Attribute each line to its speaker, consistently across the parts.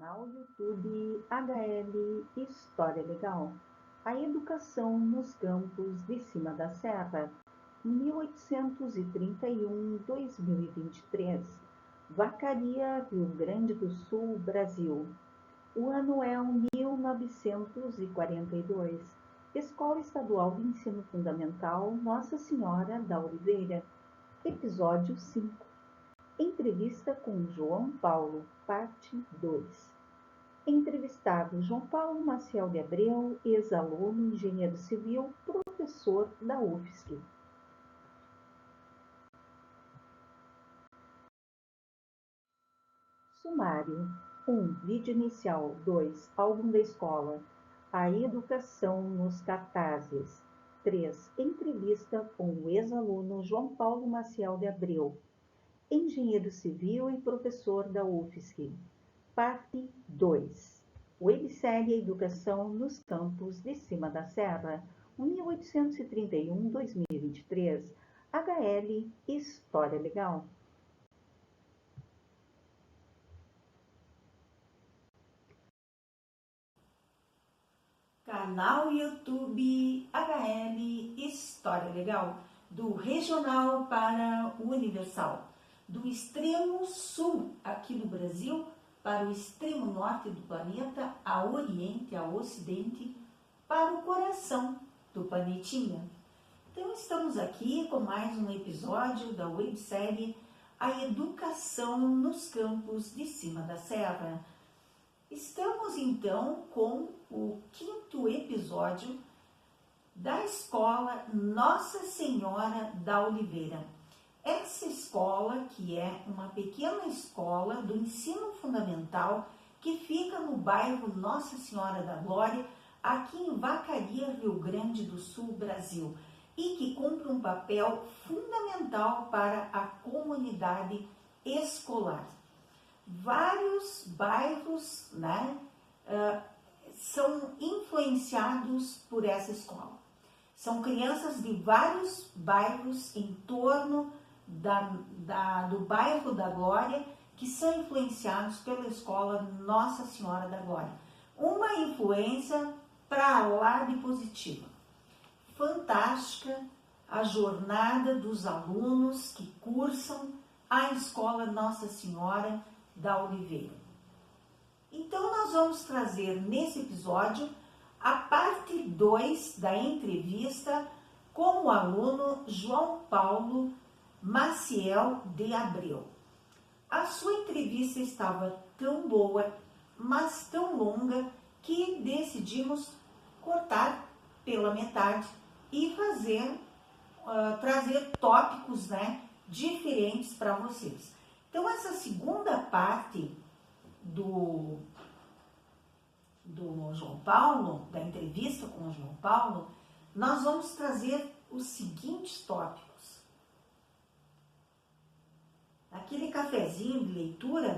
Speaker 1: Canal YouTube HL História Legal. A educação nos campos de cima da serra, 1831-2023. Vacaria, Rio Grande do Sul, Brasil. O ano é 1942. Escola Estadual de Ensino Fundamental Nossa Senhora da Oliveira. Episódio 5. Entrevista com João Paulo, parte 2. Entrevistado João Paulo Maciel de Abreu, ex-aluno, engenheiro civil, professor da UFSC. Sumário: 1. Vídeo inicial. 2. Álbum da escola. A educação nos cartazes. 3. Entrevista com o ex-aluno João Paulo Maciel de Abreu, engenheiro civil e professor da UFSC. Parte 2. Websérie Educação nos Campos de Cima da Serra, 1831-2023. HL História Legal.
Speaker 2: Canal YouTube HL História Legal, do regional para o universal, do extremo sul aqui no Brasil para o extremo norte do planeta, a oriente, a ocidente, para o coração do planetinha. Então estamos aqui com mais um episódio da websérie A Educação nos Campos de Cima da Serra. Estamos então com o 5º episódio da escola Nossa Senhora da Oliveira. Essa escola, que é uma pequena escola do ensino fundamental, que fica no bairro Nossa Senhora da Glória, aqui em Vacaria, Rio Grande do Sul, Brasil, e que cumpre um papel fundamental para a comunidade escolar. Vários bairros, são influenciados por essa escola. São crianças de vários bairros em torno do bairro da Glória que são influenciados pela escola Nossa Senhora da Glória. Uma influência para lá de positiva. Fantástica a jornada dos alunos que cursam a escola Nossa Senhora da Oliveira. Então nós vamos trazer nesse episódio a parte 2 da entrevista com o aluno João Paulo Maciel de Abreu. A sua entrevista estava tão boa, mas tão longa, que decidimos cortar pela metade e trazer tópicos diferentes para vocês. Então, essa segunda parte do João Paulo, da entrevista com o João Paulo, nós vamos trazer os seguintes tópicos. Aquele cafezinho de leitura,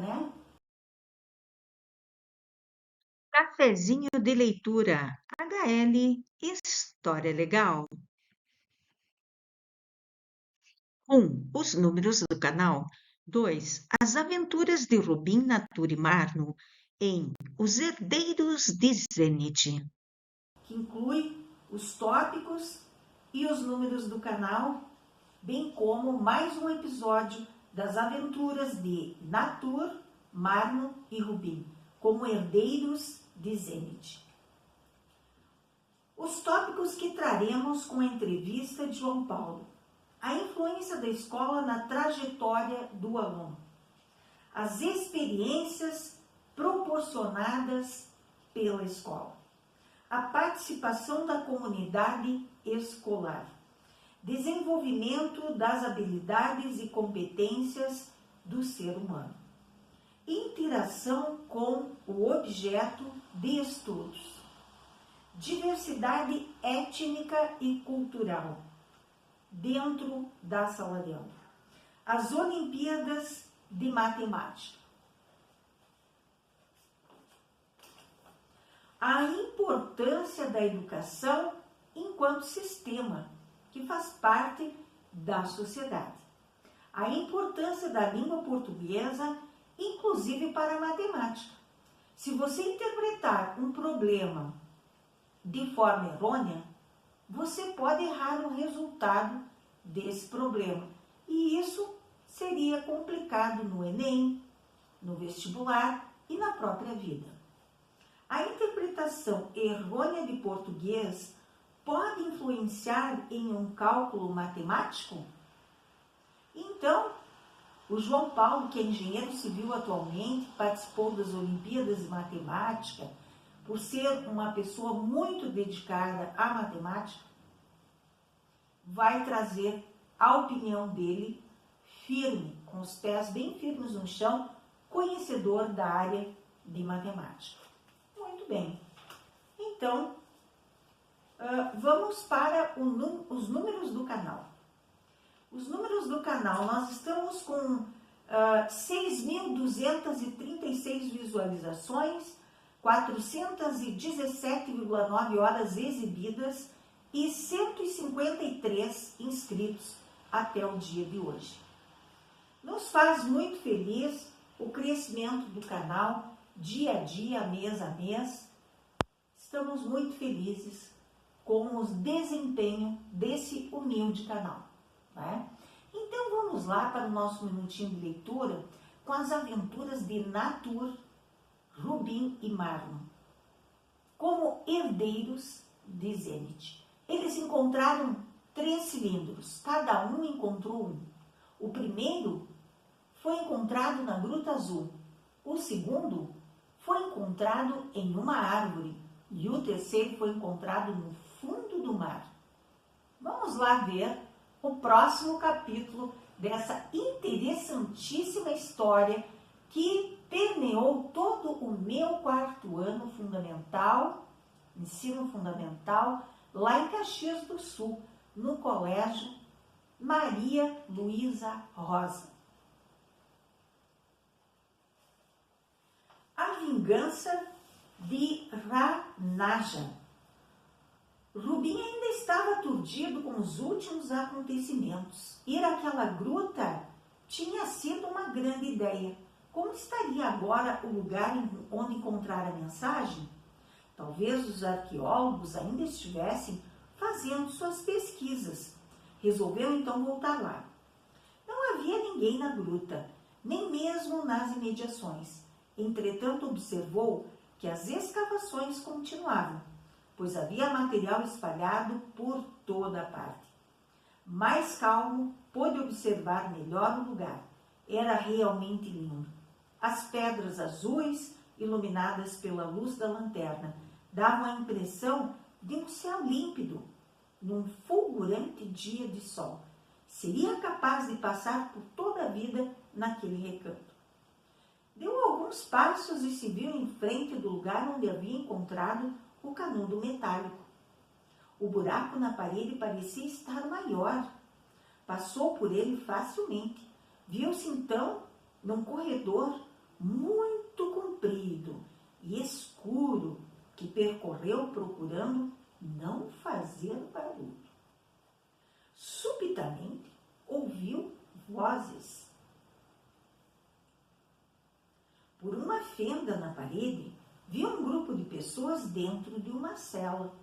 Speaker 1: Cafezinho de leitura. HL História Legal. 1. Os números do canal. 2. As aventuras de Rubim, Natur e Marno em Os Herdeiros de Zenit,
Speaker 2: que inclui os tópicos e os números do canal, bem como mais um episódio das aventuras de Natur, Marno e Rubim, como herdeiros de Zenit. Os tópicos que traremos com a entrevista de João Paulo: a influência da escola na trajetória do aluno, as experiências proporcionadas pela escola, a participação da comunidade escolar, desenvolvimento das habilidades e competências do ser humano, interação com o objeto de estudos, diversidade étnica e cultural dentro da sala de aula, as Olimpíadas de Matemática, a importância da educação enquanto sistema que faz parte da sociedade, a importância da língua portuguesa, inclusive para a matemática, Se você interpretar um problema de forma errônea, você pode errar o resultado desse problema. E isso seria complicado no Enem, no vestibular e na própria vida. A interpretação errônea de português pode influenciar em um cálculo matemático? Então, o João Paulo, que é engenheiro civil atualmente, participou das Olimpíadas de Matemática, por ser uma pessoa muito dedicada à matemática, vai trazer a opinião dele firme, com os pés bem firmes no chão, conhecedor da área de matemática. Muito bem. Então, vamos para os números do canal. Os números do canal, nós estamos com 6.236 visualizações, 417,9 horas exibidas e 153 inscritos até o dia de hoje. Nos faz muito feliz o crescimento do canal, dia a dia, mês a mês. Estamos muito felizes com o desempenho desse humilde canal, né? Então vamos lá para o nosso minutinho de leitura com as aventuras de Natur, Rubim e Marlon, como herdeiros de Zenit. Eles encontraram 3 cilindros, cada um encontrou um. O primeiro foi encontrado na Gruta Azul, o segundo foi encontrado em uma árvore e o terceiro foi encontrado no fundo do mar. Vamos lá ver o próximo capítulo dessa interessantíssima história que permeou todo o meu 4º ano fundamental, ensino fundamental, lá em Caxias do Sul, no Colégio Maria Luísa Rosa. A vingança de Ranaja. Rubim ainda estava aturdido com os últimos acontecimentos. Ir àquela gruta tinha sido uma grande ideia. Como estaria agora o lugar onde encontrar a mensagem? Talvez os arqueólogos ainda estivessem fazendo suas pesquisas. Resolveu então voltar lá. Não havia ninguém na gruta, nem mesmo nas imediações. Entretanto, observou que as escavações continuavam, pois havia material espalhado por toda a parte. Mais calmo, pôde observar melhor o lugar. Era realmente lindo. As pedras azuis, iluminadas pela luz da lanterna, davam a impressão de um céu límpido, num fulgurante dia de sol. Seria capaz de passar por toda a vida naquele recanto. Deu alguns passos e se viu em frente do lugar onde havia encontrado o canudo metálico. O buraco na parede parecia estar maior. Passou por ele facilmente. Viu-se então num corredor muito comprido e escuro que percorreu procurando não fazer barulho. Subitamente ouviu vozes. Por uma fenda na parede, viu um grupo de pessoas dentro de uma cela.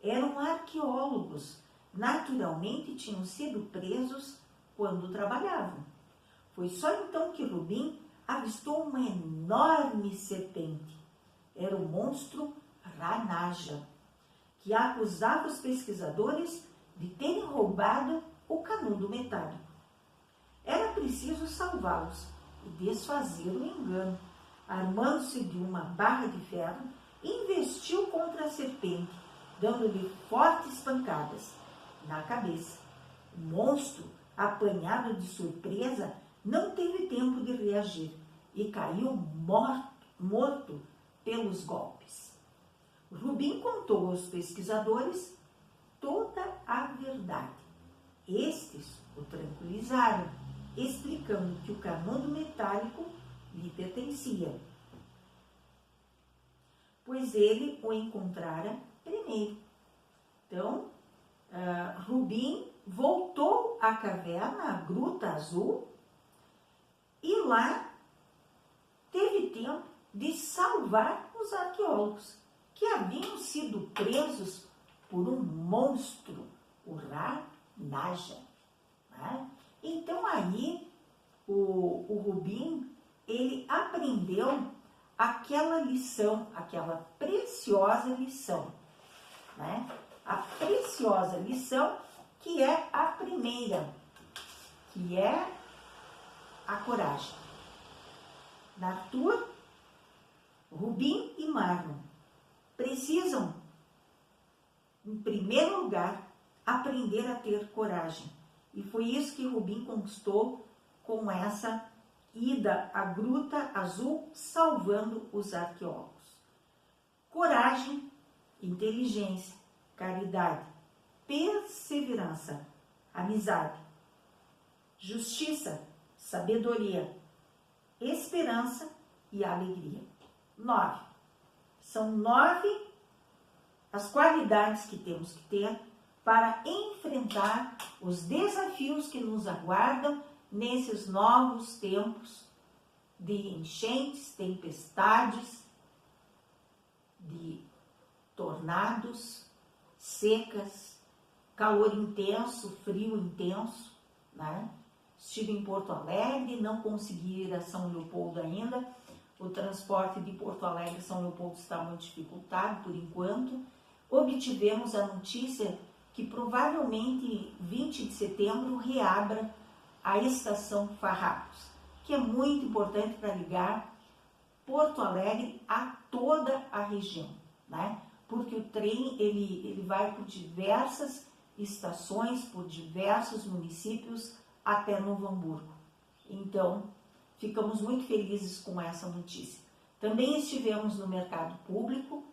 Speaker 2: Eram arqueólogos. Naturalmente tinham sido presos quando trabalhavam. Foi só então que Rubim avistou uma enorme serpente. Era o monstro Ranaja, que acusava os pesquisadores de terem roubado o canudo metálico. Era preciso salvá-los e desfazer o engano. Armando-se de uma barra de ferro, investiu contra a serpente, dando-lhe fortes pancadas na cabeça. O monstro, apanhado de surpresa, não teve tempo de reagir e caiu morto pelos golpes. Rubim contou aos pesquisadores toda a verdade. Estes o tranquilizaram, explicando que o canudo metálico lhe pertencia, pois ele o encontrara primeiro. Então, Rubim voltou à caverna, à Gruta Azul, e lá teve tempo de salvar os arqueólogos, que haviam sido presos por um monstro, o Ra-Naja. Né? Então aí o Rubim, ele aprendeu aquela lição, aquela preciosa lição, né? A preciosa lição que é a primeira, que é a coragem. Arthur, Rubim e Marlon precisam, em primeiro lugar, aprender a ter coragem. E foi isso que Rubim conquistou com essa ida à Gruta Azul, salvando os arqueólogos. Coragem, inteligência, caridade, perseverança, amizade, justiça, sabedoria, esperança e alegria. 9. São 9 as qualidades que temos que ter para enfrentar os desafios que nos aguardam nesses novos tempos de enchentes, tempestades, de tornados, secas, calor intenso, frio intenso, né? Estive em Porto Alegre, não consegui ir a São Leopoldo ainda. O transporte de Porto Alegre a São Leopoldo está muito dificultado por enquanto. Obtivemos a notícia que provavelmente 20 de setembro reabra a estação Farrapos, que é muito importante para ligar Porto Alegre a toda a região, né? Porque o trem ele vai por diversas estações, por diversos municípios até Novo Hamburgo. Então, ficamos muito felizes com essa notícia. Também estivemos no mercado público.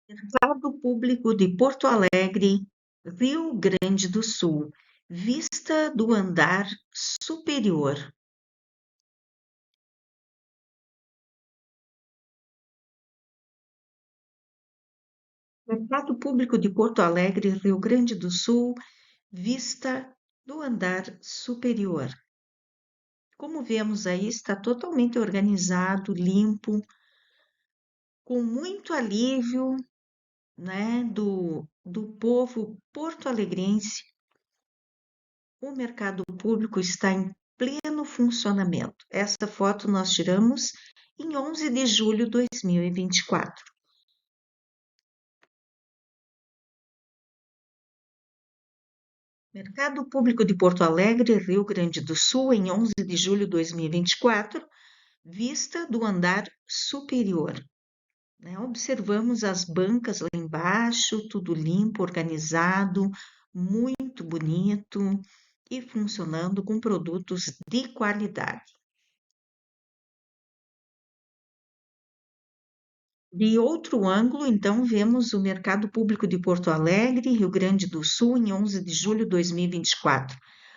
Speaker 1: Mercado Público de Porto Alegre, Rio Grande do Sul, vista do andar superior. Mercado Público de Porto Alegre, Rio Grande do Sul, vista do andar superior. Como vemos aí, está totalmente organizado, limpo, com muito alívio, né, do povo porto-alegrense. O mercado público está em pleno funcionamento. Esta foto nós tiramos em 11 de julho de 2024. Mercado Público de Porto Alegre, Rio Grande do Sul, em 11 de julho de 2024, vista do andar superior. Né? Observamos as bancas lá embaixo, tudo limpo, organizado, muito bonito e funcionando com produtos de qualidade. De outro ângulo, então, vemos o Mercado Público de Porto Alegre, Rio Grande do Sul, em 11 de julho de 2024.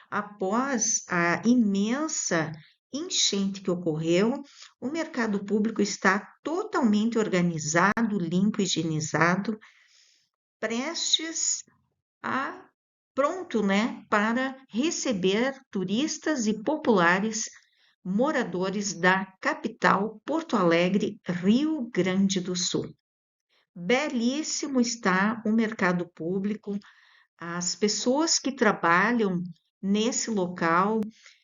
Speaker 1: Após a imensa enchente que ocorreu, o mercado público está totalmente organizado, limpo, higienizado, prestes a pronto, né, para receber turistas e populares moradores da capital Porto Alegre, Rio Grande do Sul. Belíssimo está o mercado público, as pessoas que trabalham nesse local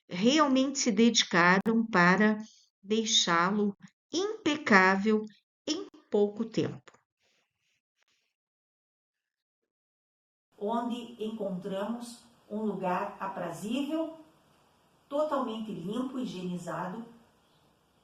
Speaker 1: realmente se dedicaram para deixá-lo impecável em pouco tempo.
Speaker 2: Onde encontramos um lugar aprazível, totalmente limpo, higienizado,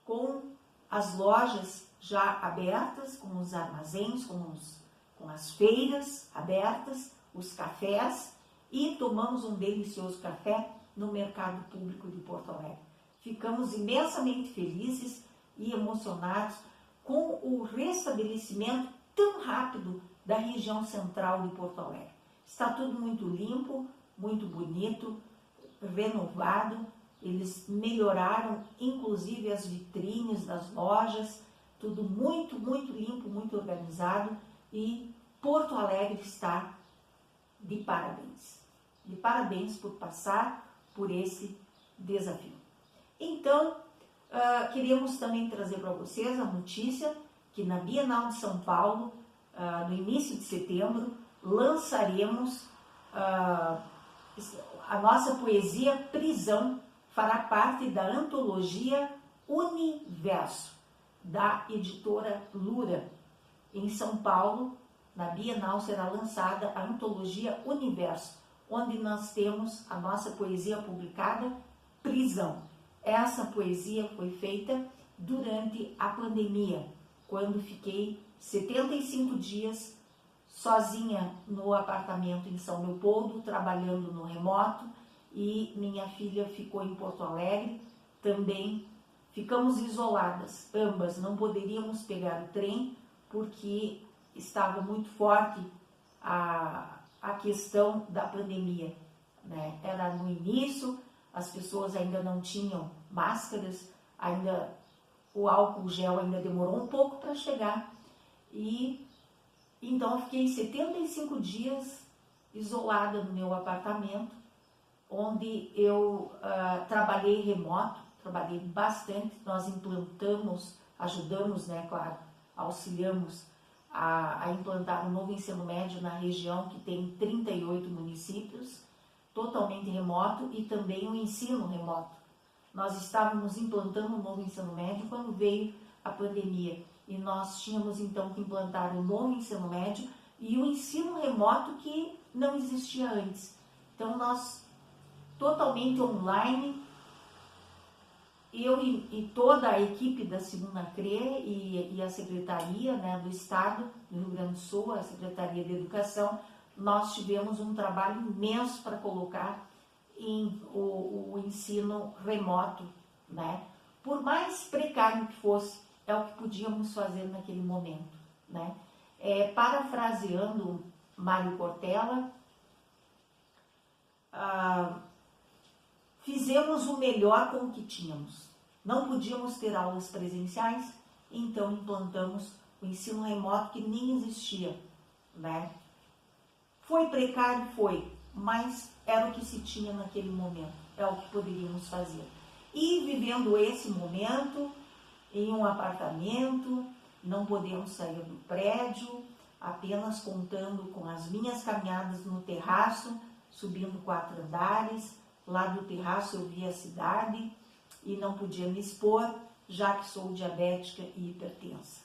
Speaker 2: com as lojas já abertas, com os armazéns, com as feiras abertas, os cafés, e tomamos um delicioso café no Mercado Público de Porto Alegre. Ficamos imensamente felizes e emocionados com o restabelecimento tão rápido da região central de Porto Alegre. Está tudo muito limpo, muito bonito, renovado. Eles melhoraram, inclusive, as vitrines das lojas, tudo muito, muito limpo, muito organizado, e Porto Alegre está de parabéns. De parabéns por passar por esse desafio. Então, Queríamos também trazer para vocês a notícia que na Bienal de São Paulo, no início de setembro, lançaremos a nossa poesia Prisão, fará parte da antologia Universo, da editora Lura. Em São Paulo, na Bienal, será lançada a antologia Universo, onde nós temos a nossa poesia publicada, Prisão. Essa poesia foi feita durante a pandemia, quando fiquei 75 dias sozinha no apartamento em São Leopoldo, trabalhando no remoto, e minha filha ficou em Porto Alegre, também ficamos isoladas, ambas, não poderíamos pegar o trem, porque estava muito forte a questão da pandemia, né? Era no início, as pessoas ainda não tinham máscaras, ainda o álcool gel ainda demorou um pouco para chegar, e então eu fiquei 75 dias isolada no meu apartamento, onde eu trabalhei remoto, trabalhei bastante. Nós implantamos, ajudamos, né, claro, auxiliamos a implantar um novo ensino médio na região que tem 38 municípios, totalmente remoto, e também o ensino remoto. Nós estávamos implantando um novo ensino médio quando veio a pandemia, e nós tínhamos então que implantar o novo ensino médio e o ensino remoto que não existia antes. Então nós, totalmente online, eu e toda a equipe da Segunda CRE e a Secretaria, né, do Estado do Rio Grande do Sul, a Secretaria de Educação, nós tivemos um trabalho imenso para colocar em o ensino remoto, né? Por mais precário que fosse, é o que podíamos fazer naquele momento, né? Parafraseando Mário Cortella, fizemos o melhor com o que tínhamos. Não podíamos ter aulas presenciais, então implantamos o ensino remoto, que nem existia, né? Foi precário? Foi, mas era o que se tinha naquele momento, é o que poderíamos fazer. E vivendo esse momento, em um apartamento, não podemos sair do prédio, apenas contando com as minhas caminhadas no terraço, subindo 4 andares. Lá do terraço eu via a cidade e não podia me expor, já que sou diabética e hipertensa.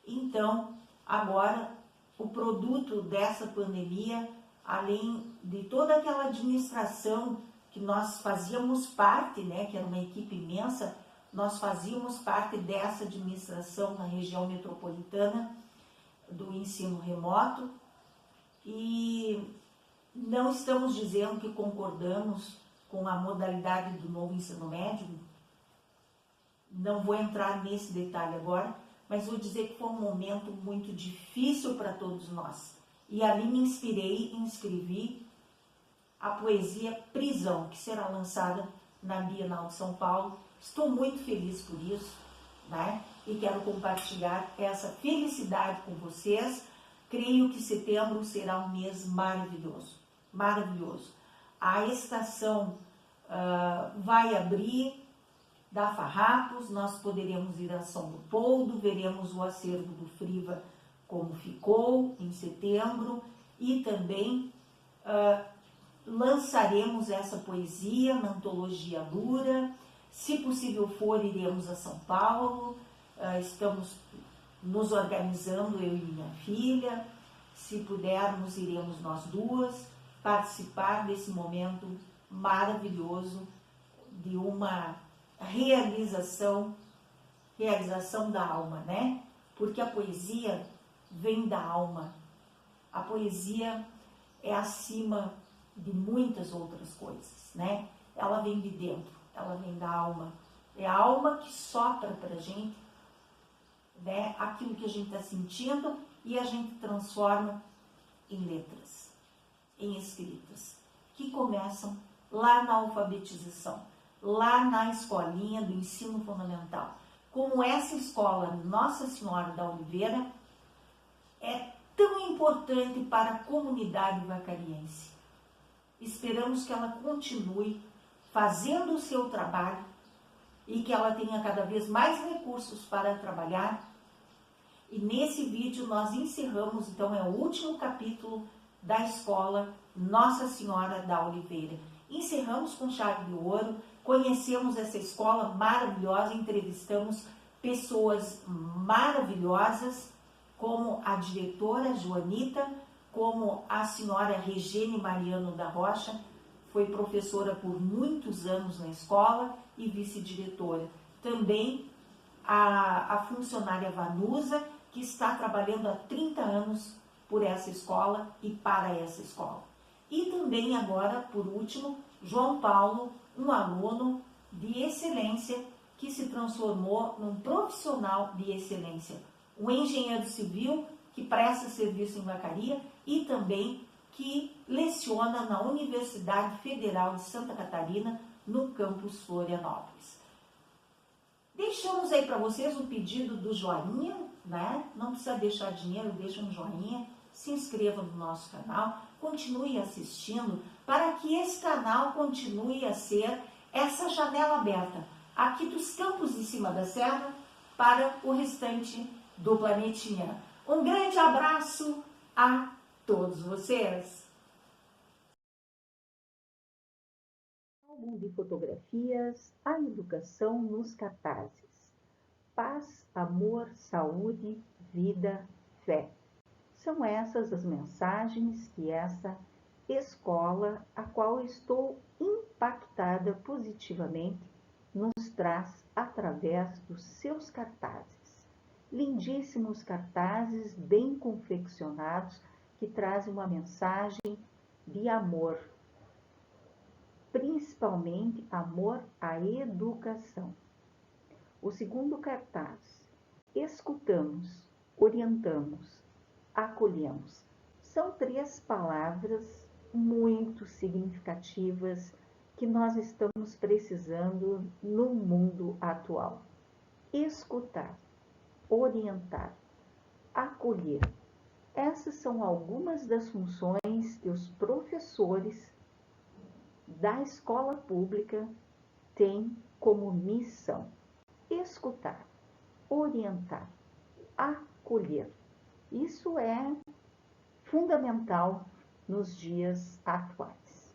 Speaker 2: Então, agora, o produto dessa pandemia, além de toda aquela administração que nós fazíamos parte, né, que era uma equipe imensa, nós fazíamos parte dessa administração na região metropolitana do ensino remoto, e não estamos dizendo que concordamos com a modalidade do novo ensino médio, não vou entrar nesse detalhe agora, mas vou dizer que foi um momento muito difícil para todos nós. E ali me inspirei e escrevi a poesia Prisão, que será lançada na Bienal de São Paulo. Estou muito feliz por isso, né? E quero compartilhar essa felicidade com vocês. Creio que setembro será um mês maravilhoso, maravilhoso. A estação vai abrir da Farrapos, nós poderemos ir a São Leopoldo, veremos o acervo do Friva como ficou em setembro, e também lançaremos essa poesia na antologia Lura. Se possível for, iremos a São Paulo, estamos nos organizando, eu e minha filha. Se pudermos, iremos nós duas participar desse momento maravilhoso de uma realização da alma, né? Porque a poesia vem da alma. A poesia é acima de muitas outras coisas, né? Ela vem de dentro, ela vem da alma. É a alma que sopra pra gente, né, aquilo que a gente está sentindo, e a gente transforma em letras, em escritas, que começam lá na alfabetização, lá na escolinha do ensino fundamental. Como essa escola Nossa Senhora da Oliveira é tão importante para a comunidade vacariense. Esperamos que ela continue fazendo o seu trabalho e que ela tenha cada vez mais recursos para trabalhar. E nesse vídeo nós encerramos, então é o último capítulo da escola Nossa Senhora da Oliveira. Encerramos com chave de ouro, conhecemos essa escola maravilhosa, entrevistamos pessoas maravilhosas, como a diretora Joanita, como a senhora Regine Mariano da Rocha, foi professora por muitos anos na escola e vice-diretora. Também a funcionária Vanusa, que está trabalhando há 30 anos por essa escola e para essa escola. E também agora, por último, João Paulo, um aluno de excelência que se transformou num profissional de excelência, um engenheiro civil que presta serviço em vacaria e também que leciona na Universidade Federal de Santa Catarina, no campus Florianópolis. Deixamos aí para vocês o pedido do joinha, né? Não precisa deixar dinheiro, deixa um joinha, se inscreva no nosso canal, continue assistindo para que esse canal continue a ser essa janela aberta aqui dos campos de cima da serra para o restante do planetinha. Um grande abraço a todos vocês!
Speaker 1: Álbum de fotografias, a educação nos cartazes. Paz, amor, saúde, vida, fé. São essas as mensagens que essa escola, a qual estou impactada positivamente, nos traz através dos seus cartazes. Lindíssimos cartazes, bem confeccionados, que trazem uma mensagem de amor, principalmente amor à educação. O segundo cartaz: escutamos, orientamos, acolhemos. São 3 palavras muito significativas que nós estamos precisando no mundo atual. Escutar, orientar, acolher. Essas são algumas das funções que os professores da escola pública têm como missão: escutar, orientar, acolher. Isso é fundamental nos dias atuais.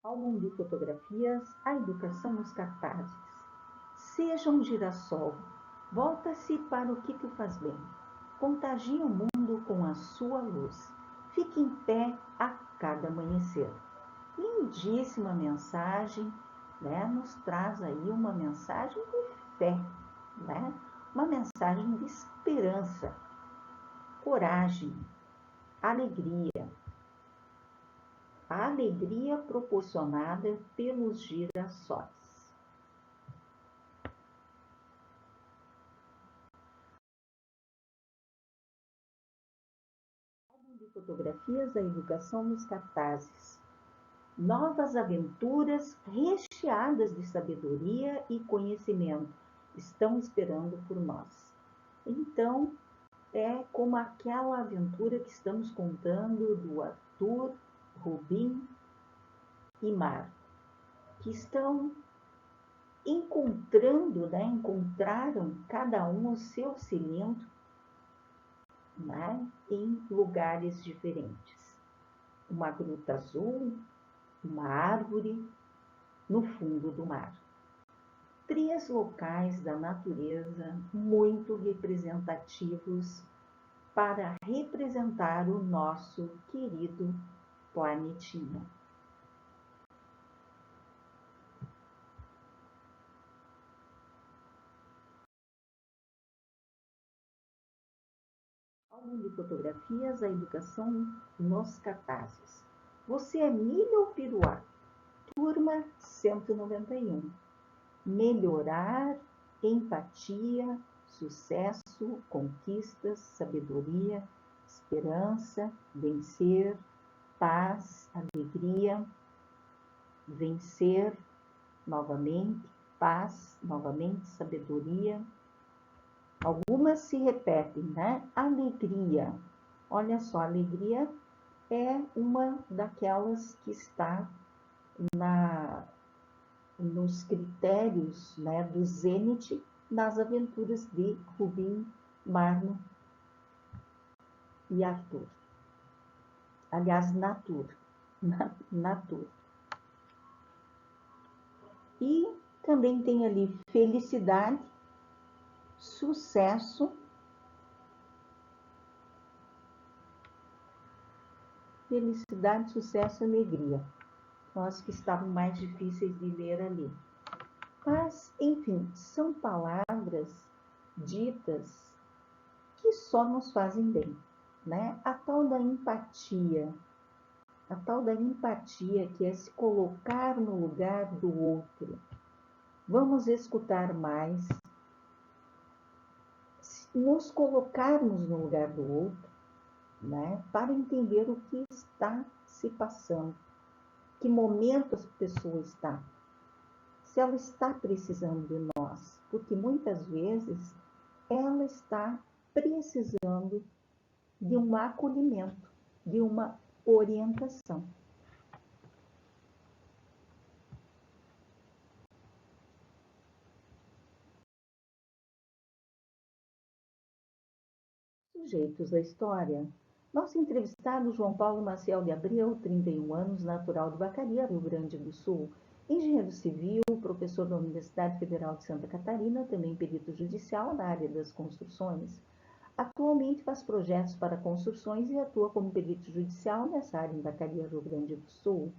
Speaker 1: Álbum de fotografias, a educação nos cartazes. Seja um girassol, volta-se para o que te faz bem. Contagia o mundo com a sua luz. Fique em pé a cada amanhecer. Lindíssima mensagem, né? Nos traz aí uma mensagem de fé, né? Uma mensagem de esperança, coragem, alegria. A alegria proporcionada pelos girassóis. Álbum de fotografias, a educação nos cartazes. Novas aventuras recheadas de sabedoria e conhecimento estão esperando por nós. Então, é como aquela aventura que estamos contando do Arthur, Rubim e Mar, que estão encontrando, né, encontraram cada um o seu cilindro, né, em lugares diferentes. Uma gruta azul, uma árvore no fundo do mar. 3 locais da natureza muito representativos para representar o nosso querido planetinha. Álbum de fotografias, a educação nos cartazes. Você é milho ou piruá? Turma 191. Melhorar, empatia, sucesso, conquistas, sabedoria, esperança, vencer, paz, alegria, vencer, novamente, paz, novamente, sabedoria. Algumas se repetem, né? Alegria. Olha só, alegria é uma daquelas que está nos critérios, né, do Zenit nas aventuras de Rubim, Marno e Arthur. Aliás, Natur. E também tem ali felicidade, sucesso, e alegria. As que estavam mais difíceis de ler ali. Mas, enfim, são palavras ditas que só nos fazem bem, né? A tal da empatia que é se colocar no lugar do outro. Vamos escutar mais, nos colocarmos no lugar do outro, né? Para entender o que está se passando, que momento a pessoa está, se ela está precisando de nós, porque muitas vezes ela está precisando de um acolhimento, de uma orientação. Sujeitos da história. Nosso entrevistado João Paulo Maciel de Abreu, 31 anos, natural de Vacaria, Rio Grande do Sul, engenheiro civil, professor da Universidade Federal de Santa Catarina, também perito judicial na área das construções. Atualmente faz projetos para construções e atua como perito judicial nessa área em Vacaria, Rio Grande do Sul.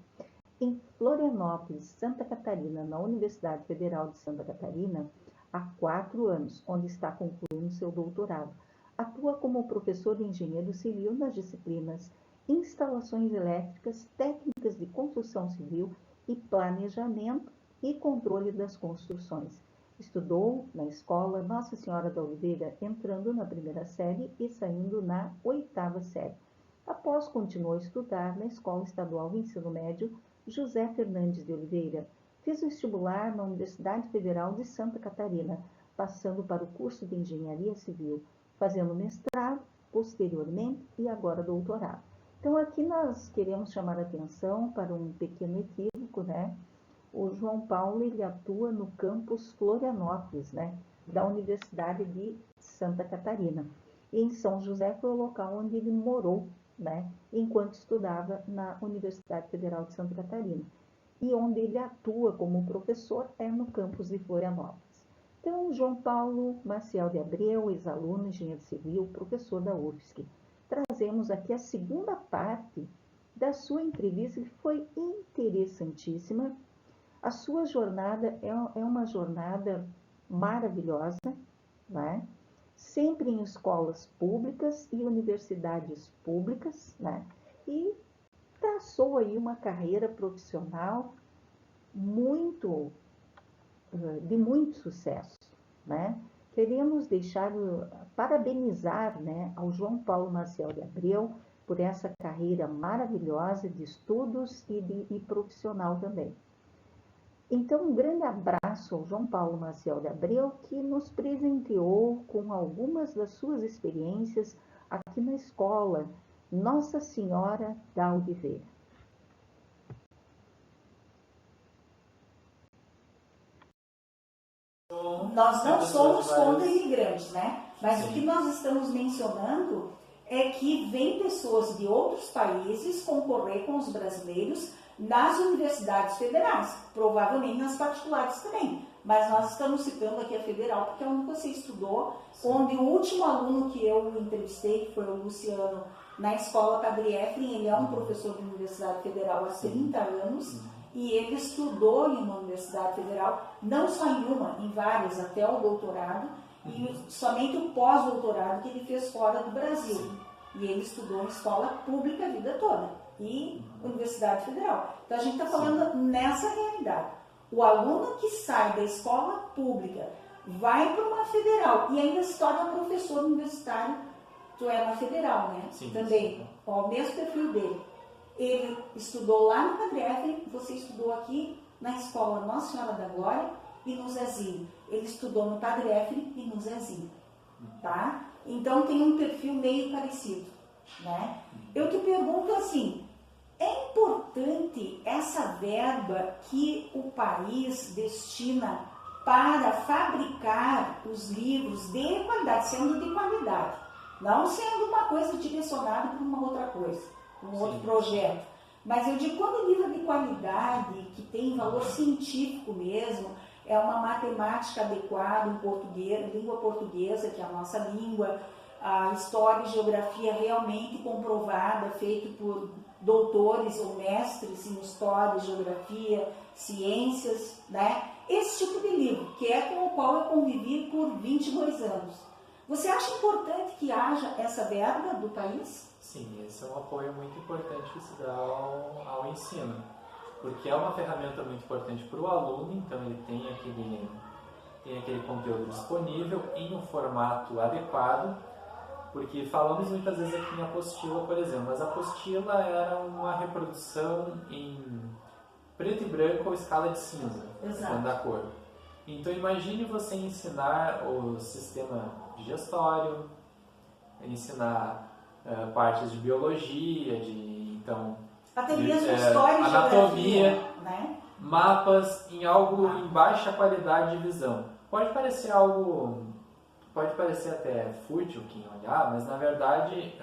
Speaker 1: Em Florianópolis, Santa Catarina, na Universidade Federal de Santa Catarina, há 4 anos, onde está concluindo seu doutorado. Atua como professor de engenheiro civil nas disciplinas Instalações Elétricas, Técnicas de Construção Civil e Planejamento e Controle das Construções. Estudou na escola Nossa Senhora da Oliveira, entrando na 1ª série e saindo na 8ª série. Após, continuou a estudar na Escola Estadual de Ensino Médio José Fernandes de Oliveira. Fez vestibular na Universidade Federal de Santa Catarina, passando para o curso de Engenharia Civil, fazendo mestrado, posteriormente, e agora doutorado. Então, aqui nós queremos chamar a atenção para um pequeno equívoco, né? O João Paulo, ele atua no campus Florianópolis, né? Da Universidade de Santa Catarina. E em São José foi o local onde ele morou, né? Enquanto estudava na Universidade Federal de Santa Catarina. E onde ele atua como professor é no campus de Florianópolis. Então, João Paulo Maciel de Abreu, ex-aluno, engenheiro civil, professor da UFSC. Trazemos aqui a segunda parte da sua entrevista, que foi interessantíssima. A sua jornada é uma jornada maravilhosa, né? Sempre em escolas públicas e universidades públicas, né? E traçou aí uma carreira profissional de muito sucesso, né? Queremos parabenizar, né, ao João Paulo Maciel de Abreu por essa carreira maravilhosa de estudos e profissional também. Então, um grande abraço ao João Paulo Maciel de Abreu, que nos presenteou com algumas das suas experiências aqui na escola Nossa Senhora da Oliveira.
Speaker 2: Nós não somos contra imigrantes, né? Mas o que nós estamos mencionando é que vem pessoas de outros países concorrer com os brasileiros nas universidades federais, provavelmente nas particulares também. Mas nós estamos citando aqui a federal porque é onde você estudou, onde o último aluno que eu entrevistei, que foi o Luciano, na escola Padre Efren, ele é um professor de universidade federal há 30 anos, e ele estudou em uma universidade federal, não só em uma, em várias, até o doutorado, e somente o pós-doutorado que ele fez fora do Brasil. E ele estudou em escola pública a vida toda, e universidade federal. Então a gente está falando nessa realidade. O aluno que sai da escola pública, vai para uma federal e ainda se torna professor universitário, tu é na federal, né?
Speaker 3: Sim,
Speaker 2: também,
Speaker 3: sim.
Speaker 2: Ó, o mesmo perfil dele. Ele estudou lá no Padre Efren, você estudou aqui na escola Nossa Senhora da Glória e no Zezinho. Ele estudou no Padre Efren e no Zezinho, tá? Então tem um perfil meio parecido. né? Eu te pergunto assim, é importante essa verba que o país destina para fabricar os livros de qualidade, sendo de qualidade, não sendo uma coisa direcionada para uma outra coisa, um outro projeto. Mas eu digo, quando o livro é de qualidade, que tem valor científico mesmo, é uma matemática adequada, em português, língua portuguesa, que é a nossa língua, a história e geografia realmente comprovada, feito por doutores ou mestres em história, geografia, ciências, né? Esse tipo de livro, que é com o qual eu convivi por 22 anos. Você acha importante que haja essa verba do país?
Speaker 3: Sim, esse é um apoio muito importante que se dá ao ensino, porque é uma ferramenta muito importante para o aluno, então ele tem aquele conteúdo disponível em um formato adequado, porque falamos muitas vezes aqui em apostila, por exemplo, mas a apostila era uma reprodução em preto e branco ou escala de cinza, dependendo da cor. Então imagine você ensinar o sistema digestório, ensinar partes de biologia,
Speaker 2: até mesmo história e
Speaker 3: anatomia,
Speaker 2: geografia, né?
Speaker 3: Mapas em algo em baixa qualidade de visão. Pode parecer até fútil quem olhar, mas na verdade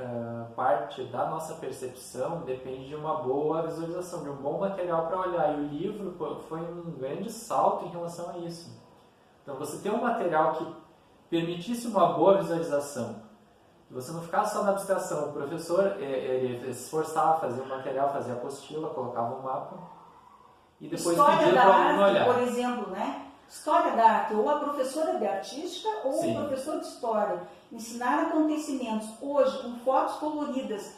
Speaker 3: parte da nossa percepção depende de uma boa visualização, de um bom material para olhar. E o livro foi um grande salto em relação a isso. Então você ter um material que permitisse uma boa visualização, você não ficar só na abstração. O professor ele se esforçava a fazer o material, fazia a apostila, colocava um mapa e depois pedia para o aluno olhar.
Speaker 2: Por exemplo, né? História da arte, ou a professora de artística ou
Speaker 3: Sim.
Speaker 2: o professor de história. Ensinar acontecimentos hoje com fotos coloridas,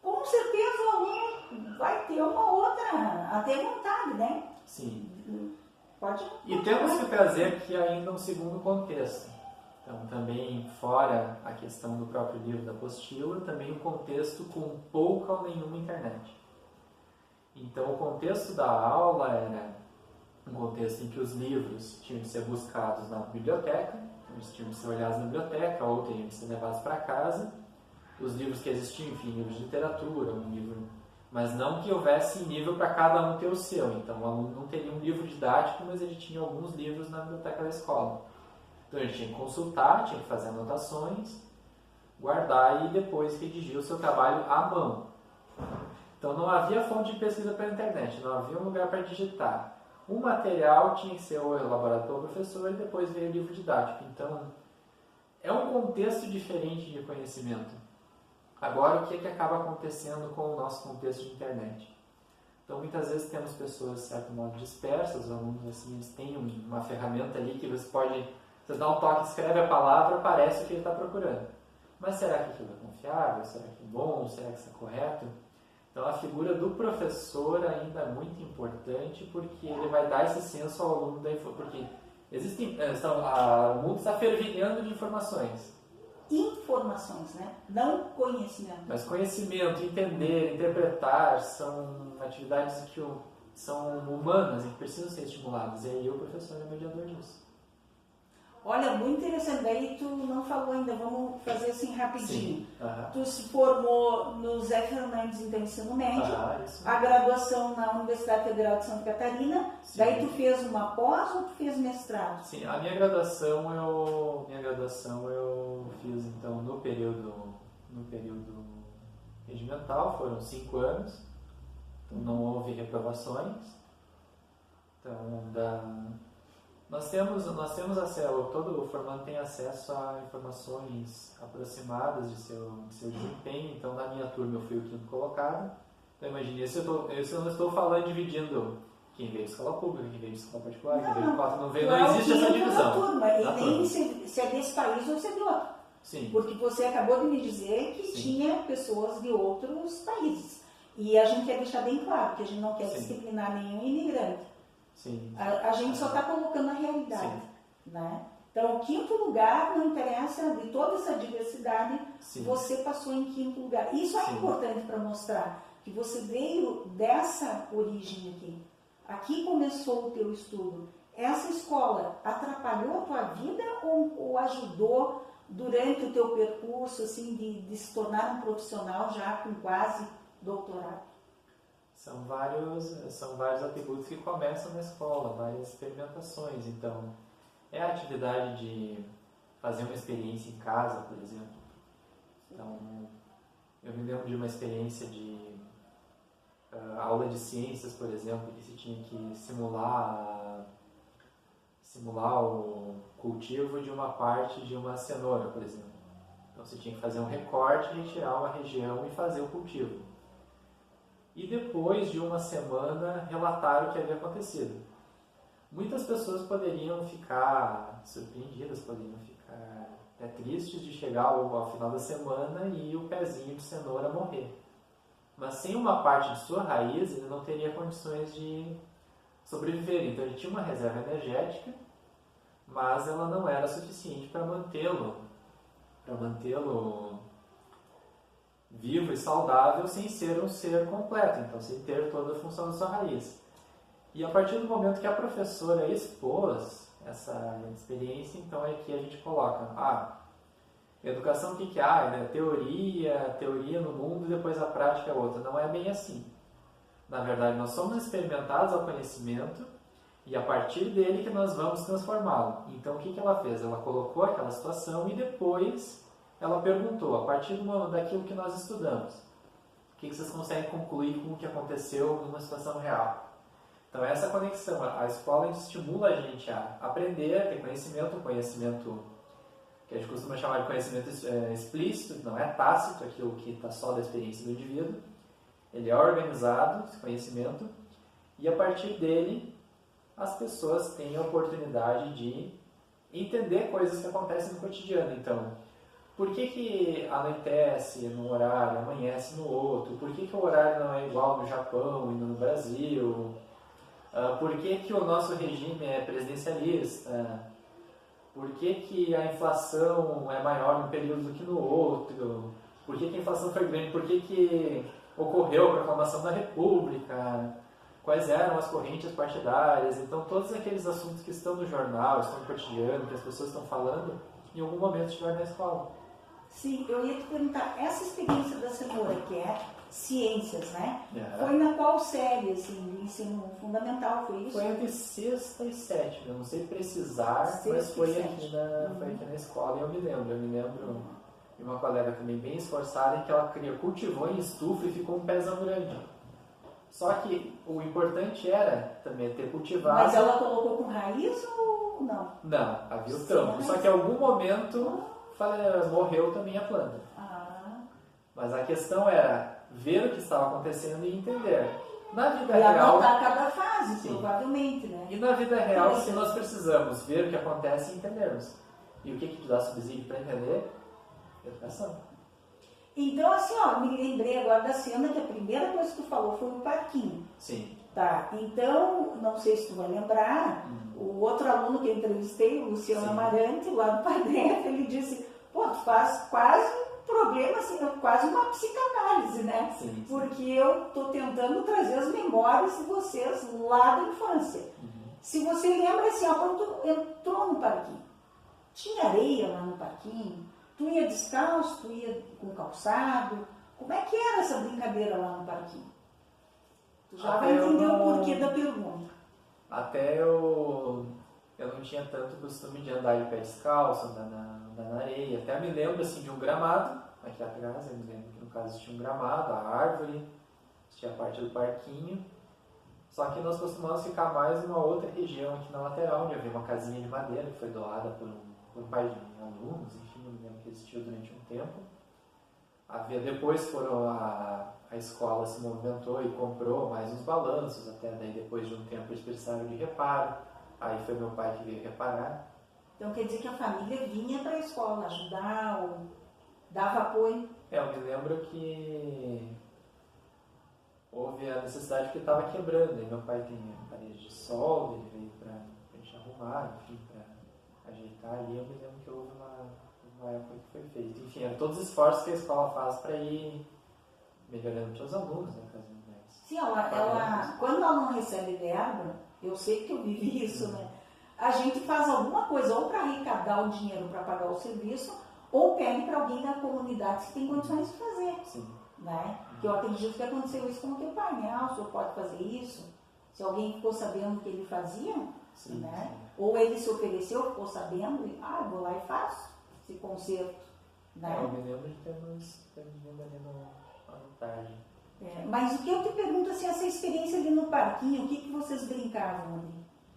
Speaker 2: com certeza o aluno vai ter uma outra, até vontade, né?
Speaker 3: Sim.
Speaker 2: Pode.
Speaker 3: E temos que trazer aqui ainda um segundo contexto. Então, também fora a questão do próprio livro da apostila, também o contexto com pouca ou nenhuma internet. Então, o contexto da aula era um contexto em que os livros tinham que ser buscados na biblioteca, eles tinham que ser olhados na biblioteca ou teriam que ser levados para casa. Os livros que existiam, enfim, livros de literatura, um livro, mas não que houvesse nível para cada um ter o seu. Então, o aluno não teria um livro didático, mas ele tinha alguns livros na biblioteca da escola. Então, ele tinha que consultar, tinha que fazer anotações, guardar e depois redigir o seu trabalho à mão. Então, não havia fonte de pesquisa pela internet, não havia um lugar para digitar. O material tinha que ser elaborado pelo professor e depois veio o livro didático. Então, é um contexto diferente de conhecimento. Agora, o que acaba acontecendo com o nosso contexto de internet? Então, muitas vezes temos pessoas, de certo modo, dispersas, os alunos assim, eles têm uma ferramenta ali que você dá um toque, escreve a palavra, aparece o que ele está procurando. Mas será que aquilo é confiável? Será que é bom? Será que isso é correto? Então, a figura do professor ainda é muito importante, porque ele vai dar esse senso ao aluno da informação. Porque o mundo está fervilhando de informações.
Speaker 2: Informações, né? Não conhecimento.
Speaker 3: Mas conhecimento, entender, interpretar, são atividades que são humanas e que precisam ser estimuladas. E aí o professor é mediador disso.
Speaker 2: Olha, muito interessante. Daí tu não falou ainda, vamos fazer assim rapidinho.
Speaker 3: Uhum.
Speaker 2: Tu se formou no Zé Fernandes, então, ensino médio,
Speaker 3: Isso.
Speaker 2: a graduação na Universidade Federal de Santa Catarina. Sim. Daí tu fez uma pós ou tu fez mestrado?
Speaker 3: Sim, a minha graduação eu fiz então no período regimental, foram 5 anos, então não houve reprovações. Então, nós temos acesso, todo o formando tem acesso a informações aproximadas de seu desempenho. Então, na minha turma eu fui o 5º colocado. Então, imagine, eu não estou falando dividindo quem veio de escola pública, quem veio de escola particular, quem veio de cota, não existe essa divisão.
Speaker 2: Turma, e nem se é desse país ou se é de outro.
Speaker 3: Sim.
Speaker 2: Porque você acabou de me dizer que Sim. tinha pessoas de outros países. E a gente quer deixar bem claro que a gente não quer disciplinar nenhum imigrante.
Speaker 3: Sim.
Speaker 2: A gente só está colocando a realidade. Né? Então, o 5º lugar, não interessa, de toda essa diversidade, Sim. você passou em 5º lugar. Isso é importante para mostrar que você veio dessa origem aqui. Aqui começou o teu estudo. Essa escola atrapalhou a tua vida ou ajudou durante o teu percurso, assim, de se tornar um profissional já com quase doutorado?
Speaker 3: São vários atributos que começam na escola, várias experimentações. Então, é a atividade de fazer uma experiência em casa, por exemplo. Então, eu me lembro de uma experiência de aula de ciências, por exemplo, que se tinha que simular o cultivo de uma parte de uma cenoura, por exemplo. Então, você tinha que fazer um recorte, retirar uma região e fazer o cultivo. E depois de uma semana, relatar o que havia acontecido. Muitas pessoas poderiam ficar surpreendidas, poderiam ficar até tristes de chegar ao final da semana e o pezinho de cenoura morrer. Mas sem uma parte de sua raiz, ele não teria condições de sobreviver. Então ele tinha uma reserva energética, mas ela não era suficiente para mantê-lo vivo e saudável sem ser um ser completo, então sem ter toda a função da sua raiz. E a partir do momento que a professora expôs essa experiência, então é que a gente coloca, educação o que é? Teoria no mundo e depois a prática é outra. Não é bem assim. Na verdade, nós somos experimentados ao conhecimento e a partir dele que nós vamos transformá-lo. Então o que ela fez? Ela colocou aquela situação e depois ela perguntou, a partir daquilo que nós estudamos, o que vocês conseguem concluir com o que aconteceu numa situação real? Então essa conexão, a escola estimula a gente a aprender, a ter conhecimento que a gente costuma chamar de conhecimento explícito, que não é tácito, aquilo que está só da experiência do indivíduo. Ele é organizado, esse conhecimento, e a partir dele as pessoas têm a oportunidade de entender coisas que acontecem no cotidiano. Então, por que anoitece num horário, amanhece no outro? Por que o horário não é igual no Japão e no Brasil? Por que o nosso regime é presidencialista? Por que a inflação é maior num período do que no outro? Por que a inflação foi grande? Por que ocorreu a proclamação da República? Quais eram as correntes partidárias? Então, todos aqueles assuntos que estão no jornal, estão no cotidiano, que as pessoas estão falando, em algum momento estiveram na escola.
Speaker 2: Sim, eu ia te perguntar, essa experiência da cenoura, que é ciências, né?
Speaker 3: É.
Speaker 2: Foi na qual série, assim, do ensino fundamental, foi isso?
Speaker 3: Foi entre sexta e sétima, eu não sei precisar,
Speaker 2: Sexta
Speaker 3: mas foi
Speaker 2: e
Speaker 3: aqui,
Speaker 2: sétima.
Speaker 3: foi aqui na escola e eu me lembro de uma colega também bem esforçada, em que ela cultivou em estufa e ficou um pezão grande. Só que o importante era também ter cultivado...
Speaker 2: Mas ela colocou com raiz ou não?
Speaker 3: Não, havia o tronco, só que em algum momento morreu também a planta. Mas a questão era ver o que estava acontecendo e entender. Na vida
Speaker 2: e
Speaker 3: real...
Speaker 2: anotar cada fase,
Speaker 3: sim,
Speaker 2: provavelmente, né?
Speaker 3: E na vida real, se nós precisamos ver o que acontece e entendermos. E o que te dá subsídio para entender? Educação.
Speaker 2: Então, assim, me lembrei agora da cena que a primeira coisa que tu falou foi o parquinho.
Speaker 3: Sim.
Speaker 2: Tá, então, não sei se tu vai lembrar, o outro aluno que eu entrevistei, o Luciano Amarante, lá do Padref, ele disse, tu faz quase um problema, assim, quase uma psicanálise, né?
Speaker 3: Sim.
Speaker 2: Porque eu tô tentando trazer as memórias de vocês lá da infância. Se você lembra, assim, quando tu entrou no parquinho, tinha areia lá no parquinho? Tu ia descalço, tu ia com calçado? Como é que era essa brincadeira lá no parquinho? Tu já vai entender o porquê da pergunta.
Speaker 3: Até eu não tinha tanto costume de andar de pé descalço, andar na areia. Até me lembro assim, de um gramado aqui atrás, eu me lembro que no caso tinha um gramado, a árvore, tinha a parte do parquinho. Só que nós costumamos ficar mais numa outra região aqui na lateral, onde havia uma casinha de madeira que foi doada por um pai de alunos, enfim, eu me lembro que existiu durante um tempo. Depois a escola se movimentou e comprou mais uns balanços, até daí depois de um tempo eles precisaram de reparo, aí foi meu pai que veio reparar.
Speaker 2: Então quer dizer que a família vinha para a escola ajudar ou dava apoio?
Speaker 3: Eu me lembro que houve a necessidade porque estava quebrando, e meu pai tem parede de solda, ele veio para a gente arrumar, enfim, para ajeitar ali. Eu me lembro que houve uma época que foi feito. Enfim, eram todos os esforços que a escola faz para ir melhorando para os alunos, né?
Speaker 2: Sim, ela, quando ela não recebe verba, eu sei que eu vivi isso, né? A gente faz alguma coisa ou para arrecadar o dinheiro para pagar o serviço, ou pede para alguém da comunidade que tem condições de fazer.
Speaker 3: Sim.
Speaker 2: Né? Que eu acredito que aconteceu isso com o teu pai, né? Ah, o senhor pode fazer isso? Se alguém ficou sabendo que ele fazia,
Speaker 3: Sim,
Speaker 2: né?
Speaker 3: sim.
Speaker 2: Ou ele se ofereceu, ficou sabendo, e eu vou lá e faço esse concerto. Né?
Speaker 3: Eu me lembro de termos vindo ali no tarde.
Speaker 2: Mas o que eu te pergunto, assim, essa experiência ali no parquinho, o que vocês brincavam ali?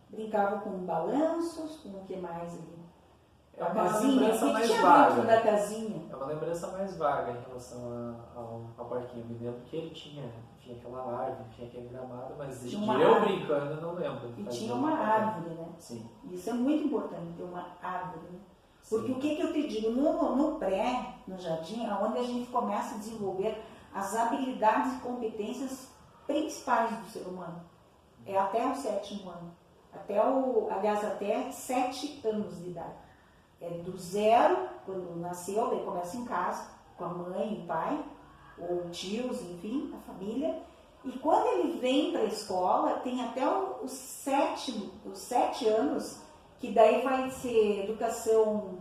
Speaker 2: Brincavam com balanços, com o que mais ali?
Speaker 3: É
Speaker 2: A
Speaker 3: uma
Speaker 2: casinha, o
Speaker 3: lembrança
Speaker 2: que
Speaker 3: mais
Speaker 2: tinha
Speaker 3: vaga.
Speaker 2: dentro da casinha?
Speaker 3: É uma lembrança mais vaga em relação ao parquinho. Eu me lembro que ele tinha aquela árvore, tinha aquele gramado, mas de eu brincando eu não lembro.
Speaker 2: E tinha uma árvore, né?
Speaker 3: Sim.
Speaker 2: Isso é muito importante, ter uma árvore, né? Porque
Speaker 3: Sim.
Speaker 2: o que eu te digo, no pré, no jardim, é onde a gente começa a desenvolver as habilidades e competências principais do ser humano. É até o 7º ano. Até 7 anos de idade. É do 0, quando nasceu, daí começa em casa, com a mãe e o pai, ou tios, enfim, a família. E quando ele vem para a escola, tem até os 7 anos, que daí vai ser educação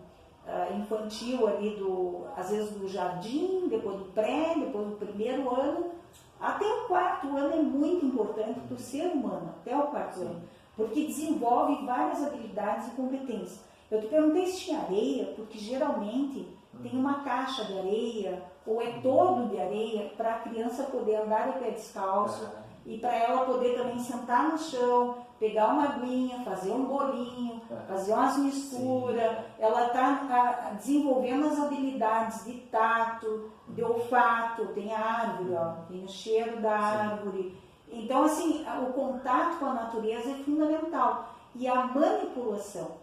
Speaker 2: infantil ali, às vezes do jardim, depois do pré, depois do 1º ano. Até o 4º ano é muito importante para o ser humano, até o 4º ano, porque desenvolve várias habilidades e competências. Eu te perguntei se tinha areia, porque geralmente tem uma caixa de areia, ou é todo de areia, para a criança poder andar de pé descalço, e para ela poder também sentar no chão, pegar uma aguinha, fazer um bolinho, fazer umas misturas. Ela está desenvolvendo as habilidades de tato, de olfato, tem a árvore, ó, tem o cheiro da árvore. Então, assim, o contato com a natureza é fundamental. E a manipulação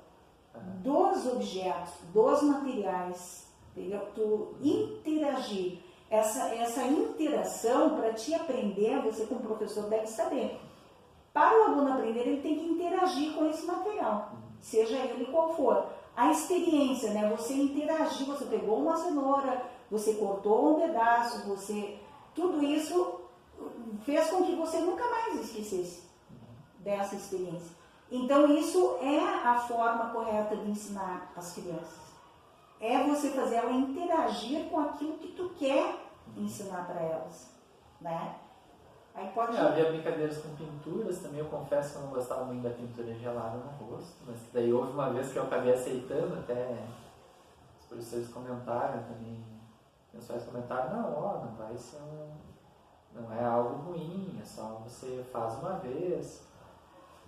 Speaker 2: dos objetos, dos materiais, entendeu? Tu interagir. Essa interação, para te aprender, você como professor deve saber. Para o aluno aprender, ele tem que interagir com esse material, seja ele qual for. A experiência, né? Você interagir, você pegou uma cenoura, você cortou um pedaço, tudo isso fez com que você nunca mais esquecesse dessa experiência. Então, isso é a forma correta de ensinar as crianças. É você fazer ela interagir com aquilo que tu quer ensinar para elas, né? Aí pode...
Speaker 3: Havia brincadeiras com pinturas também. Eu confesso que eu não gostava muito da pintura gelada no rosto, mas daí houve uma vez que eu acabei aceitando, até os professores comentaram também, os pessoas comentaram, não vai ser não é algo ruim, é só você faz uma vez,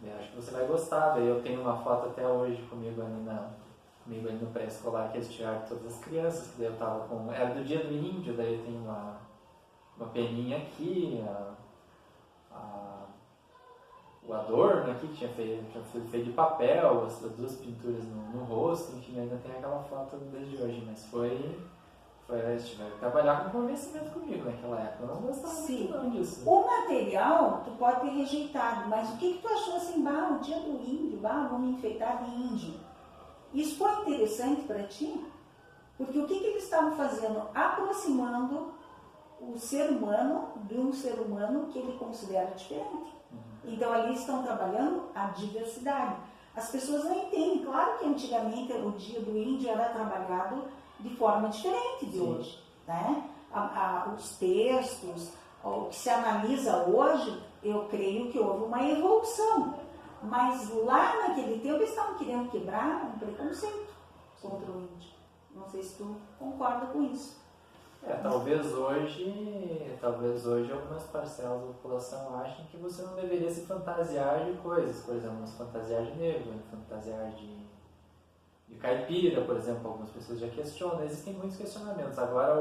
Speaker 3: eu acho que você vai gostar. Daí eu tenho uma foto até hoje comigo ali no pré-escolar, que eles tiraram todas as crianças, que daí eu tava com... Era do dia do índio, daí eu tenho uma peninha aqui, o adorno aqui, que tinha sido feito de papel, as 2 pinturas no rosto, enfim, ainda tem aquela foto desde hoje, mas eles tiveram que trabalhar com convencimento comigo naquela época, eu não gostava muito disso.
Speaker 2: O material, tu pode ter rejeitado, mas o que tu achou assim, o dia do índio, vamos enfeitar de índio? Isso foi interessante para ti? Porque o que eles estavam fazendo? Aproximando o ser humano de um ser humano que ele considera diferente. Então, ali estão trabalhando a diversidade. As pessoas não entendem. Claro que antigamente o dia do índio era trabalhado de forma diferente de hoje. Né? Os textos, o que se analisa hoje, eu creio que houve uma evolução. Mas lá naquele tempo eles estavam querendo quebrar um preconceito contra o índio. Não sei se tu concorda com isso.
Speaker 3: Talvez hoje algumas parcelas da população achem que você não deveria se fantasiar de coisas, por exemplo, se fantasiar de negro, fantasiar de caipira, por exemplo, algumas pessoas já questionam, existem muitos questionamentos. Agora,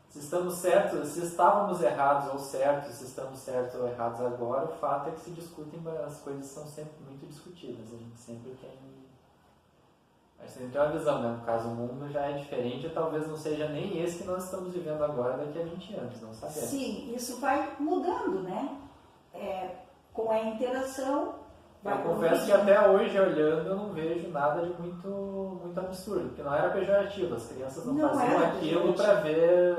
Speaker 3: se estamos certos, se estávamos errados ou certos, se estamos certos ou errados agora, o fato é que se discutem, as coisas são sempre muito discutidas, a gente sempre tem uma visão, né? No caso, o mundo já é diferente, e talvez não seja nem esse que nós estamos vivendo agora daqui a 20 anos, não sabemos.
Speaker 2: Sim, isso vai mudando, né? Com a interação...
Speaker 3: Eu confesso que até hoje, olhando, eu não vejo nada de muito absurdo, porque não era pejorativo, as crianças não faziam aquilo para ver,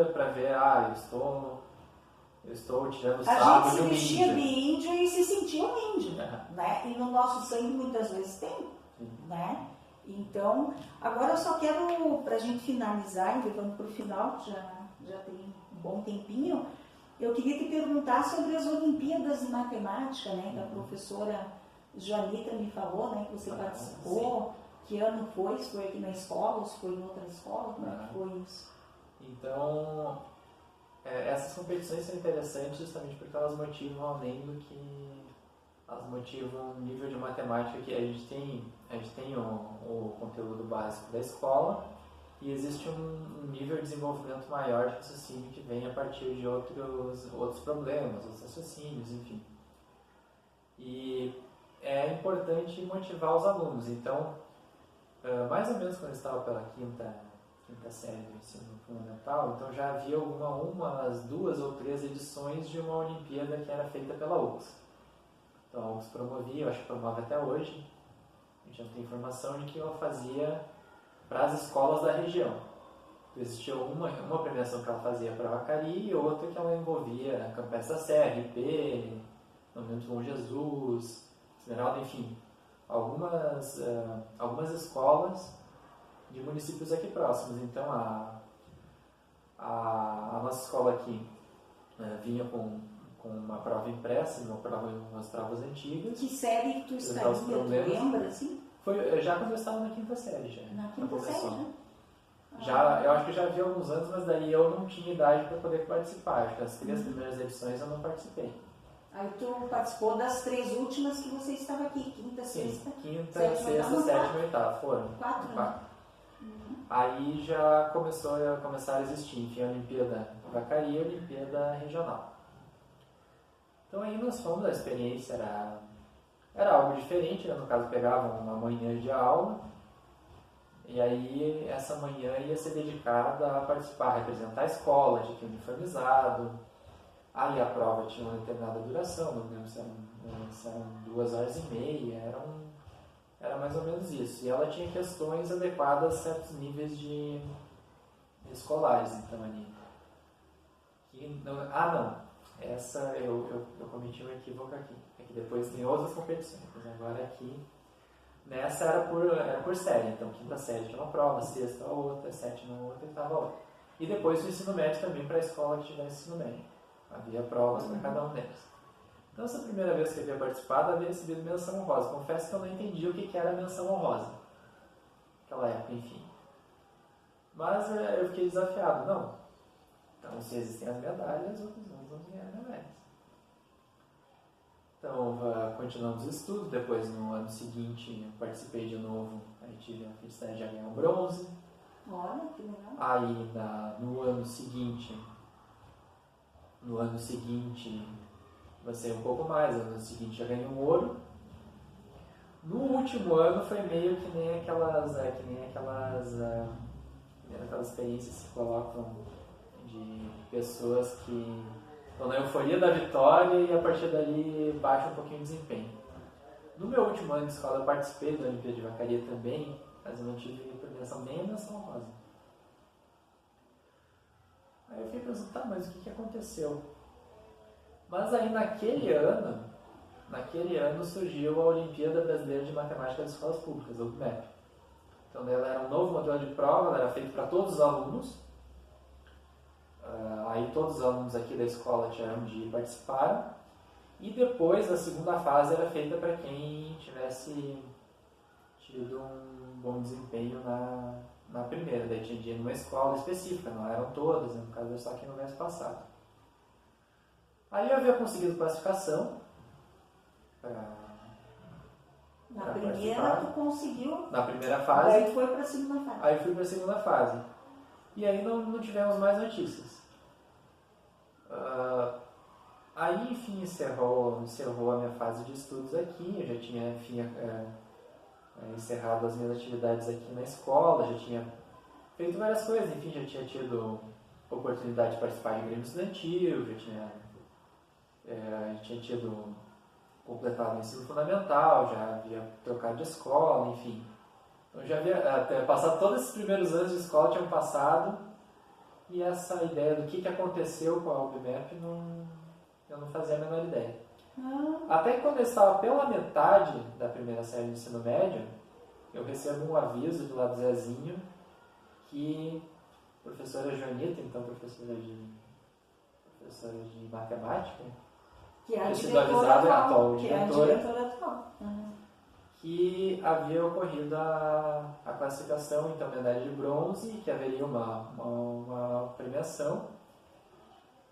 Speaker 3: eu estou tirando sarro de um índio.
Speaker 2: A gente se vestia de índio e se sentia um índio, né? E no nosso sangue muitas vezes tem, né? Então, agora eu só quero, para a gente finalizar, e levando para o final, já tem um bom tempinho, eu queria te perguntar sobre as Olimpíadas de Matemática, né, que a professora Joanita me falou, né, que você participou.
Speaker 3: Sim.
Speaker 2: Que ano foi? Se foi aqui na escola ou se foi em outra escola? Como é que foi isso?
Speaker 3: Então, essas competições são interessantes justamente porque elas motivam além do que elas motivam o nível de matemática que a gente tem o conteúdo básico da escola e existe um nível de desenvolvimento maior de raciocínio que vem a partir de outros problemas, outros raciocínios, enfim. E é importante motivar os alunos. Então, mais ou menos quando eu estava pela quinta série do ensino fundamental, então já havia umas 2 ou 3 edições de uma Olimpíada que era feita pela UFS. Então a UFS promovia, eu acho que promove até hoje, a gente não tem informação de que ela fazia para as escolas da região. Existia uma premiação que ela fazia para Vacaria e outra que ela envolvia Campestre da Serra, IP, Momento Bom Jesus, Esmeralda, enfim, algumas escolas de municípios aqui próximos. Então a nossa escola aqui vinha com uma prova impressa, umas provas antigas.
Speaker 2: Que série que tu estaria? Tu lembra, assim?
Speaker 3: Foi já quando eu estava na quinta série. Já,
Speaker 2: na quinta série, né?
Speaker 3: Eu acho que já havia alguns anos, mas daí eu não tinha idade para poder participar. Acho que as 3 primeiras edições eu não participei.
Speaker 2: Aí tu participou das 3 últimas que você estava aqui, quinta, sexta,
Speaker 3: quinta, sexta, sétima e oitava. Foram
Speaker 2: 4, né?
Speaker 3: Aí já começaram a existir, enfim, a Olimpíada Vacaria e a Olimpíada Regional. Então aí nós fomos, a experiência era algo diferente, né? No caso pegavam uma manhã de aula, e aí essa manhã ia ser dedicada a participar, a representar a escola, de que uniformizado. Aí a prova tinha uma determinada duração, não lembro se eram 2 horas e meia, era mais ou menos isso. E ela tinha questões adequadas a certos níveis de escolares, então ali. Essa eu cometi um equívoco aqui. É que depois tem outras competições, mas agora aqui, nessa era por série. Então, quinta série tinha uma prova, sexta outra, sétima outra, oitava outra. E depois o ensino médio também para a escola que tivesse ensino médio. Havia provas para cada um deles. Então, essa primeira vez que eu havia participado, havia recebido menção honrosa. Confesso que eu não entendi o que era menção honrosa. Naquela época, enfim. Mas eu fiquei desafiado. Não. Então, se existem as medalhas, outros anos vamos ganhar medalhas. Então, continuamos os estudos. Depois, no ano seguinte, eu participei de novo. Aí tive a felicidade de ganhar um bronze.
Speaker 2: Olha, que legal.
Speaker 3: Aí, no ano seguinte, vai ser um pouco mais. No ano seguinte, já ganhei um ouro. No último ano, foi meio que nem aquelas experiências que se colocam de pessoas que estão na euforia da vitória e a partir dali baixa um pouquinho o desempenho. No meu último ano de escola eu participei da Olimpíada de Vacaria também, mas eu não tive premiação nem a menção rosa. Aí eu fiquei pensando, mas o que aconteceu? Mas aí naquele ano surgiu a Olimpíada Brasileira de Matemática das Escolas Públicas, a UBMEP. Então ela era um novo modelo de prova, ela era feita para todos os alunos. Aí todos os alunos aqui da escola tiveram de participar. E depois a segunda fase era feita para quem tivesse tido um bom desempenho na primeira. Daí tinha de ir numa escola específica, não eram todas, no caso era só quem não tivesse passado. Aí eu havia conseguido classificação
Speaker 2: na primeira tu conseguiu?
Speaker 3: Na primeira fase.
Speaker 2: Aí foi para a segunda fase.
Speaker 3: Aí fui para a segunda fase. E aí não tivemos mais notícias. Aí, enfim, encerrou a minha fase de estudos aqui. Eu já tinha, encerrado as minhas atividades aqui na escola, já tinha feito várias coisas, enfim, já tinha tido oportunidade de participar de grêmio estudantil, já tinha tido completado o ensino fundamental, já havia trocado de escola, enfim. Então já havia até passado todos esses primeiros anos de escola, tinham passado, e essa ideia do que aconteceu com a UBMEP, eu não fazia a menor ideia. Até que quando eu estava pela metade da primeira série do ensino médio, eu recebo um aviso de lá do Zezinho que a professora Joanita, então professora de matemática,
Speaker 2: Que é a
Speaker 3: tinha sido
Speaker 2: diretora
Speaker 3: avisada, a
Speaker 2: atual.
Speaker 3: atual
Speaker 2: Que é a
Speaker 3: diretora,
Speaker 2: diretora atual.
Speaker 3: que havia ocorrido a classificação, então medalha de bronze, que haveria uma premiação.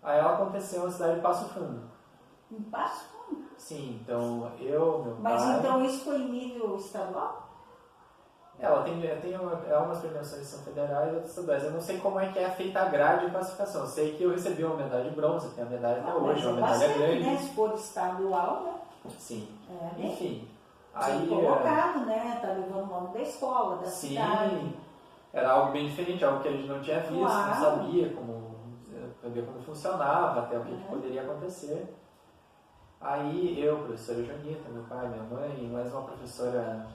Speaker 3: Aí ela aconteceu na cidade de Passo Fundo.
Speaker 2: Em Passo Fundo?
Speaker 3: Sim, então eu, meu
Speaker 2: Mas
Speaker 3: pai...
Speaker 2: então isso foi em nível estadual?
Speaker 3: Ela tem algumas premiações que são federais e outras estaduais. Eu não sei como é que é feita a grade de classificação. Eu sei que eu recebi uma medalha de bronze, tem a medalha até hoje, uma medalha
Speaker 2: bastante,
Speaker 3: grande.
Speaker 2: Né? Se for estadual, né?
Speaker 3: Sim.
Speaker 2: Bem,
Speaker 3: Enfim.
Speaker 2: aí, colocado, né? Tá levando o nome da escola, da cidade.
Speaker 3: Sim. Era algo bem diferente, algo que a gente não tinha visto,
Speaker 2: Claro.
Speaker 3: não sabia como funcionava, até o que poderia acontecer. Aí eu, professora Joanita, meu pai, minha mãe, mais uma professora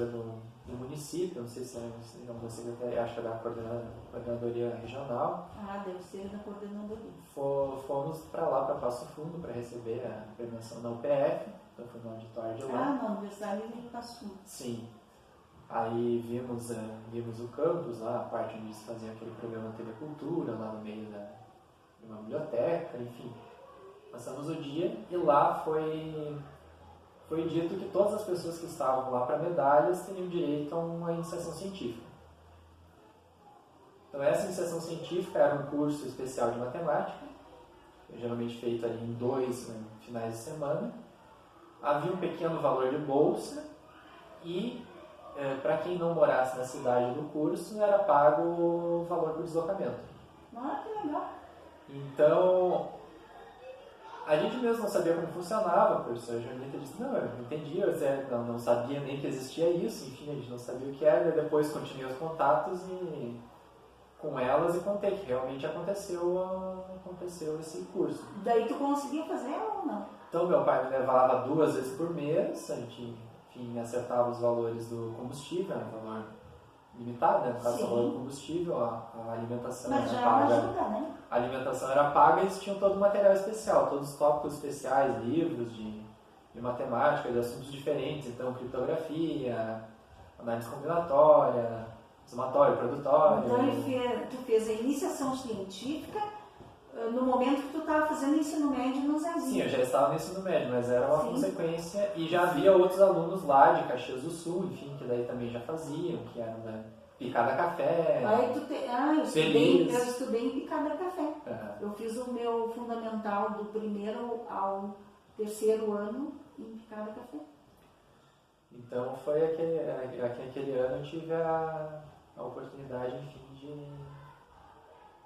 Speaker 3: do município, não sei se é uma secretaria, acho que é da coordenadoria regional.
Speaker 2: Ah, deve ser da coordenadoria.
Speaker 3: Fomos para lá, para Passo Fundo, para receber a premiação da UPF, então foi no auditório de lá.
Speaker 2: Ah, na Universidade de Passo Fundo.
Speaker 3: Sim. Aí vimos o campus lá, a parte onde eles faziam aquele programa TV Cultura, lá no meio de uma biblioteca, enfim. Passamos o dia e lá foi dito que todas as pessoas que estavam lá para medalhas teriam direito a uma iniciação científica. Então essa iniciação científica era um curso especial de matemática, geralmente feito ali em 2 finais de semana. Havia um pequeno valor de bolsa e para quem não morasse na cidade do curso era pago o valor por deslocamento.
Speaker 2: Ah, que legal.
Speaker 3: Então a gente mesmo não sabia como funcionava, a professora Joanita disse, não, eu não entendia, eu não sabia nem que existia isso, enfim, a gente não sabia o que era, e depois continuei os contatos com elas e contei que realmente aconteceu esse curso.
Speaker 2: Daí tu conseguiu fazer ou não?
Speaker 3: Então meu pai me levava 2 vezes por mês, a gente, enfim, acertava os valores do combustível, era um valor limitado, né? No caso, o valor do combustível, a alimentação
Speaker 2: Mas
Speaker 3: era
Speaker 2: já
Speaker 3: paga.
Speaker 2: ajuda, né?
Speaker 3: A alimentação era paga e eles tinham todo o material especial, todos os tópicos especiais, livros de matemática, de assuntos diferentes, então criptografia, análise combinatória, somatório, produtório.
Speaker 2: Então tu fez a iniciação científica no momento que tu estava fazendo ensino médio no Zezinho.
Speaker 3: Sim, eu já estava no ensino médio, mas era uma
Speaker 2: Sim.
Speaker 3: consequência e já havia outros alunos lá de Caxias do Sul, enfim, que daí também já faziam, que eram da Picada Café.
Speaker 2: Eu estudei em Picada Café.
Speaker 3: Uhum.
Speaker 2: Eu fiz o meu fundamental do 1º ao 3º ano em Picada Café.
Speaker 3: Então foi aquele ano eu tive a oportunidade, enfim,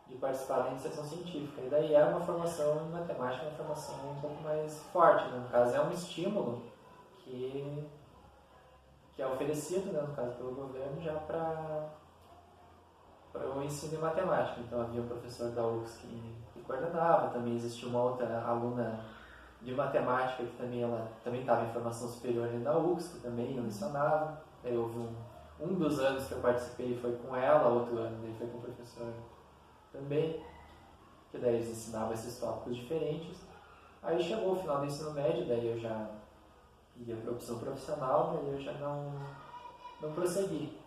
Speaker 3: de participar da iniciação científica. E daí era uma formação em matemática, uma formação um pouco mais forte, né? No caso é um estímulo que é oferecido, né, no caso pelo governo, já para o ensino de matemática. Então havia um professor da UFSC que coordenava, também existia uma outra aluna de matemática que também estava em formação superior ali na UFSC, que também eu lecionava. Aí houve um dos anos que eu participei foi com ela, outro ano daí foi com o professor também, que daí eles ensinavam esses tópicos diferentes. Aí chegou o final do ensino médio, daí eu já ia para a opção profissional, daí eu já não prossegui.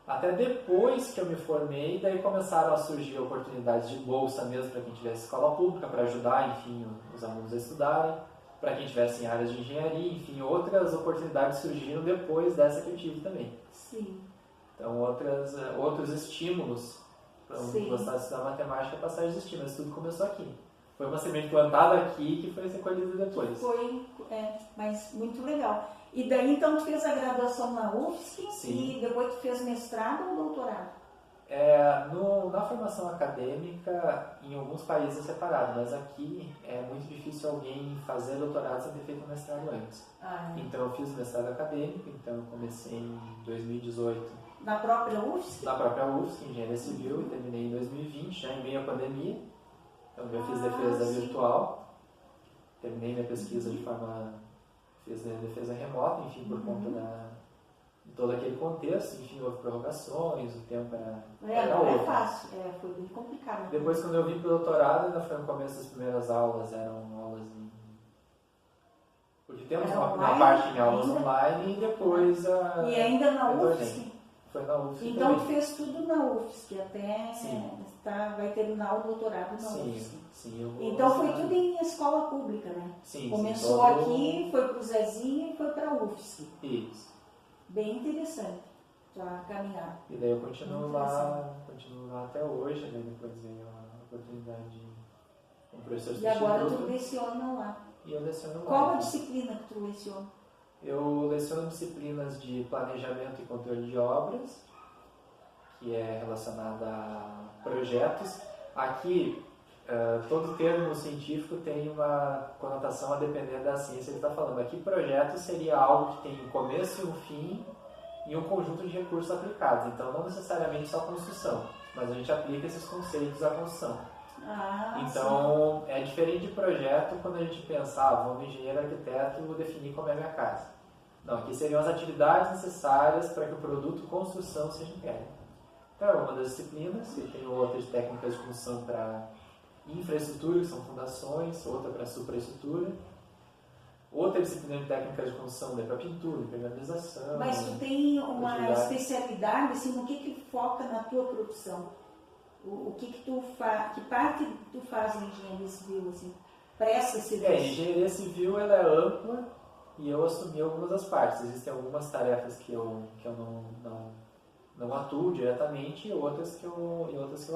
Speaker 3: Até depois que eu me formei, daí começaram a surgir oportunidades de bolsa mesmo para quem tivesse escola pública, para ajudar, enfim, os alunos a estudarem, para quem tivesse em áreas de engenharia, enfim, outras oportunidades surgiram depois dessa que eu tive também.
Speaker 2: Sim.
Speaker 3: Então, outros estímulos para gostar de estudar matemática, passar a existir, mas tudo começou aqui. Foi uma semente plantada aqui que foi ser colhida depois.
Speaker 2: Mas muito legal. E daí então tu fez a graduação na UFSC.
Speaker 3: Sim.
Speaker 2: E depois tu fez mestrado ou doutorado?
Speaker 3: Na formação acadêmica, em alguns países é separado, mas aqui é muito difícil alguém fazer doutorado sem ter feito um mestrado antes. Então eu fiz mestrado acadêmico, então eu comecei em 2018.
Speaker 2: Na própria UFSC?
Speaker 3: Na própria UFSC, em Engenharia Civil, e terminei em 2020, já em meio à pandemia. Então eu fiz defesa virtual, terminei minha pesquisa fiz defesa remota, enfim, por conta de todo aquele contexto, enfim, houve prorrogações, o tempo era
Speaker 2: Não
Speaker 3: outro.
Speaker 2: é fácil, foi bem complicado.
Speaker 3: Depois, quando eu vim para o doutorado, ainda foi no começo das primeiras aulas, eram aulas em Porque temos
Speaker 2: Era
Speaker 3: uma
Speaker 2: online
Speaker 3: parte em aulas
Speaker 2: ainda?
Speaker 3: online e depois
Speaker 2: E ainda na
Speaker 3: retornei.
Speaker 2: UFSC?
Speaker 3: Foi na UFSC
Speaker 2: Então
Speaker 3: também.
Speaker 2: fez tudo na UFSC, até
Speaker 3: Sim.
Speaker 2: vai terminar o doutorado na
Speaker 3: Sim,
Speaker 2: UFSC.
Speaker 3: sim, eu vou
Speaker 2: Então foi
Speaker 3: ensinar.
Speaker 2: tudo em escola pública, né?
Speaker 3: Sim,
Speaker 2: Começou
Speaker 3: todo-
Speaker 2: aqui, foi pro Zezinho e foi pra UFSC.
Speaker 3: Isso.
Speaker 2: Bem interessante a caminhada.
Speaker 3: E daí eu continuo lá até hoje, né? Depois veio a oportunidade como professor
Speaker 2: E agora tu
Speaker 3: substituto.
Speaker 2: leciona lá.
Speaker 3: E eu leciono lá.
Speaker 2: Qual a
Speaker 3: então.
Speaker 2: disciplina que tu leciona?
Speaker 3: Eu leciono disciplinas de planejamento e controle de obras, que é relacionada a projetos. Aqui, todo termo científico tem uma conotação a depender da ciência que está falando. Aqui, projeto seria algo que tem um começo e um fim e um conjunto de recursos aplicados. Então, não necessariamente só construção, mas a gente aplica esses conceitos à construção. Então, é diferente de projeto quando a gente pensa, vamos engenheiro, arquiteto, definir como é a minha casa. Não, aqui seriam as atividades necessárias para que o produto construção seja entregue. Então, é uma das disciplinas, e tem outras técnicas de construção para infraestrutura, que são fundações, outra para supraestrutura. Outra disciplina de técnicas de construção é para pintura, impermeabilização.
Speaker 2: Mas tu tem uma
Speaker 3: atividade.
Speaker 2: especialidade, assim, no que foca na tua produção? O que tu faz, que parte tu faz em engenharia civil, assim? Presta serviço?
Speaker 3: Engenharia civil ela é ampla e eu assumi algumas das partes. Existem algumas tarefas que eu não atuo diretamente e outras que eu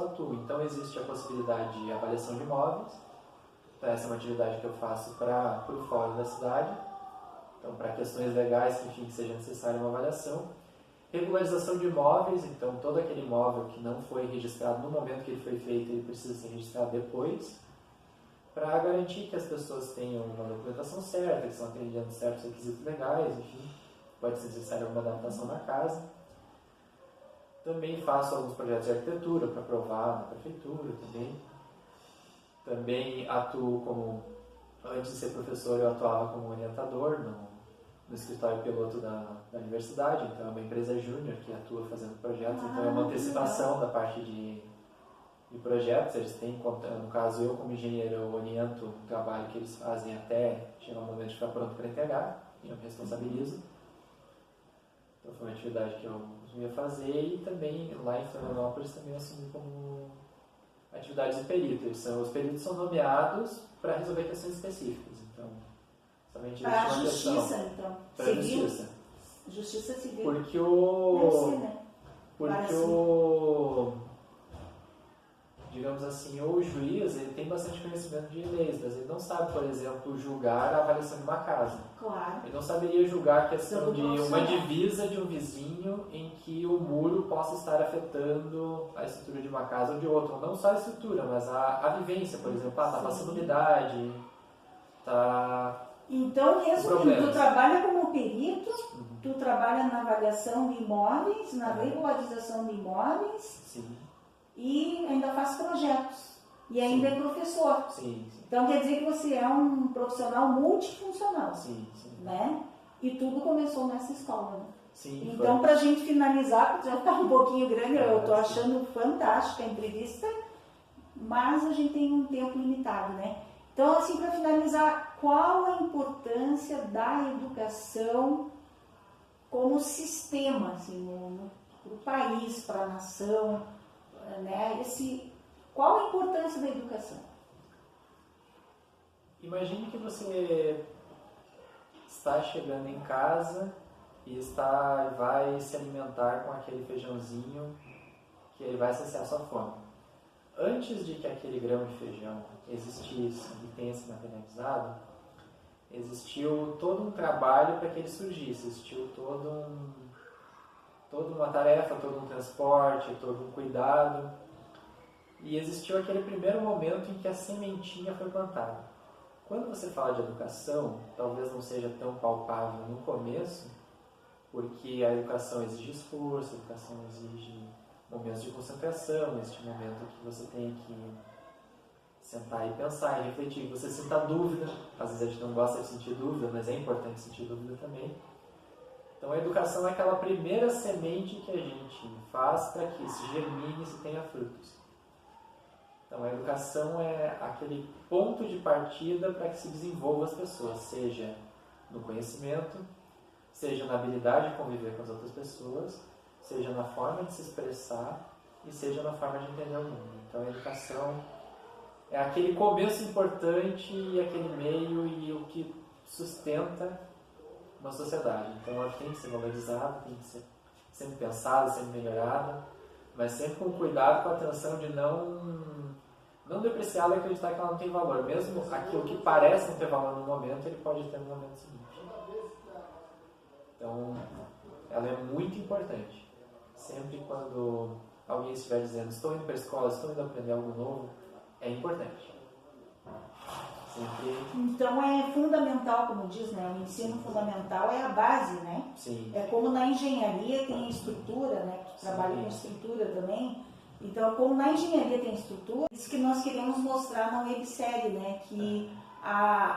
Speaker 3: atuo. Então existe a possibilidade de avaliação de imóveis. Então, essa é uma atividade que eu faço para o fórum da cidade. Então, para questões legais, enfim, que seja necessária uma avaliação. Regularização de imóveis, então todo aquele imóvel que não foi registrado no momento que ele foi feito, ele precisa ser registrado depois, para garantir que as pessoas tenham uma documentação certa, que estão atendendo certos requisitos legais, enfim, pode ser necessária alguma adaptação na casa. Também faço alguns projetos de arquitetura para aprovar na prefeitura também. Também atuo como, antes de ser professor, eu atuava como orientador no escritório piloto da universidade, então é uma empresa júnior que atua fazendo projetos, então é uma antecipação da parte de projetos. Eles têm, no caso eu como engenheiro, eu oriento o trabalho que eles fazem até chegar o momento de ficar pronto para entregar, e eu me responsabilizo. Então foi uma atividade que eu ia fazer e também lá em Florianópolis também assumi como atividades de perito. Os peritos são nomeados para resolver questões específicas. Então, somente
Speaker 2: Para a
Speaker 3: existe uma
Speaker 2: justiça,
Speaker 3: questão.
Speaker 2: então.
Speaker 3: Para a
Speaker 2: Civil?
Speaker 3: justiça.
Speaker 2: Justiça civil.
Speaker 3: Porque
Speaker 2: Deve ser, né?
Speaker 3: digamos assim, o juiz ele tem bastante conhecimento de leis, mas ele não sabe, por exemplo, julgar a avaliação de uma casa.
Speaker 2: Claro.
Speaker 3: Ele não saberia julgar a questão de uma
Speaker 2: profissional.
Speaker 3: divisa de um vizinho em que o muro possa estar afetando a estrutura de uma casa ou de outra. Não só a estrutura, mas a vivência, por exemplo. Está passando umidade, está...
Speaker 2: Então, resumindo,
Speaker 3: problemas.
Speaker 2: tu trabalha como perito, tu trabalha na avaliação de imóveis, na regularização de imóveis
Speaker 3: Sim,
Speaker 2: e ainda faz projetos. E ainda é professor.
Speaker 3: sim.
Speaker 2: Então, quer dizer que você é um profissional multifuncional,
Speaker 3: Sim.
Speaker 2: né? E tudo começou nessa escola, né?
Speaker 3: Sim,
Speaker 2: Então, para a gente finalizar, porque já está um pouquinho grande, eu estou achando fantástica a entrevista, mas a gente tem um tempo limitado, né? Então, assim, para finalizar, qual a importância da educação como sistema, assim, para o país, para a nação, né? Qual a importância da educação?
Speaker 3: Imagine que você está chegando em casa e vai se alimentar com aquele feijãozinho que ele vai saciar sua fome. Antes de que aquele grão de feijão existisse e tenha se materializado, existiu todo um trabalho para que ele surgisse, existiu toda uma tarefa, todo um transporte, todo um cuidado, e existiu aquele primeiro momento em que a sementinha foi plantada. Quando você fala de educação, talvez não seja tão palpável no começo, porque a educação exige esforço, a educação exige momentos de concentração, este momento que você tem que sentar e pensar e refletir, você sinta dúvida. Às vezes a gente não gosta de sentir dúvida, mas é importante sentir dúvida também. Então a educação é aquela primeira semente que a gente faz para que se germine e se tenha frutos. Então a educação é aquele ponto de partida para que se desenvolvam as pessoas, seja no conhecimento, seja na habilidade de conviver com as outras pessoas, seja na forma de se expressar e seja na forma de entender o mundo. Então a educação é aquele começo importante e aquele meio e o que sustenta uma sociedade. Então ela tem que ser valorizada, tem que ser sempre pensada, sempre melhorada, mas sempre com cuidado, com a atenção de não depreciá-la e acreditar que ela não tem valor. Mesmo aquilo que parece não ter valor no momento, ele pode ter no momento seguinte. Então, ela é muito importante. Sempre quando alguém estiver dizendo estou indo para a escola, estou indo aprender algo novo, é importante. Sempre...
Speaker 2: Então é fundamental, como diz, né? O ensino fundamental é a base, né?
Speaker 3: Sim.
Speaker 2: É como na engenharia tem a estrutura, né? Tu trabalha com estrutura também. Então, como na engenharia tem estrutura, isso que nós queremos mostrar na websérie, né? Que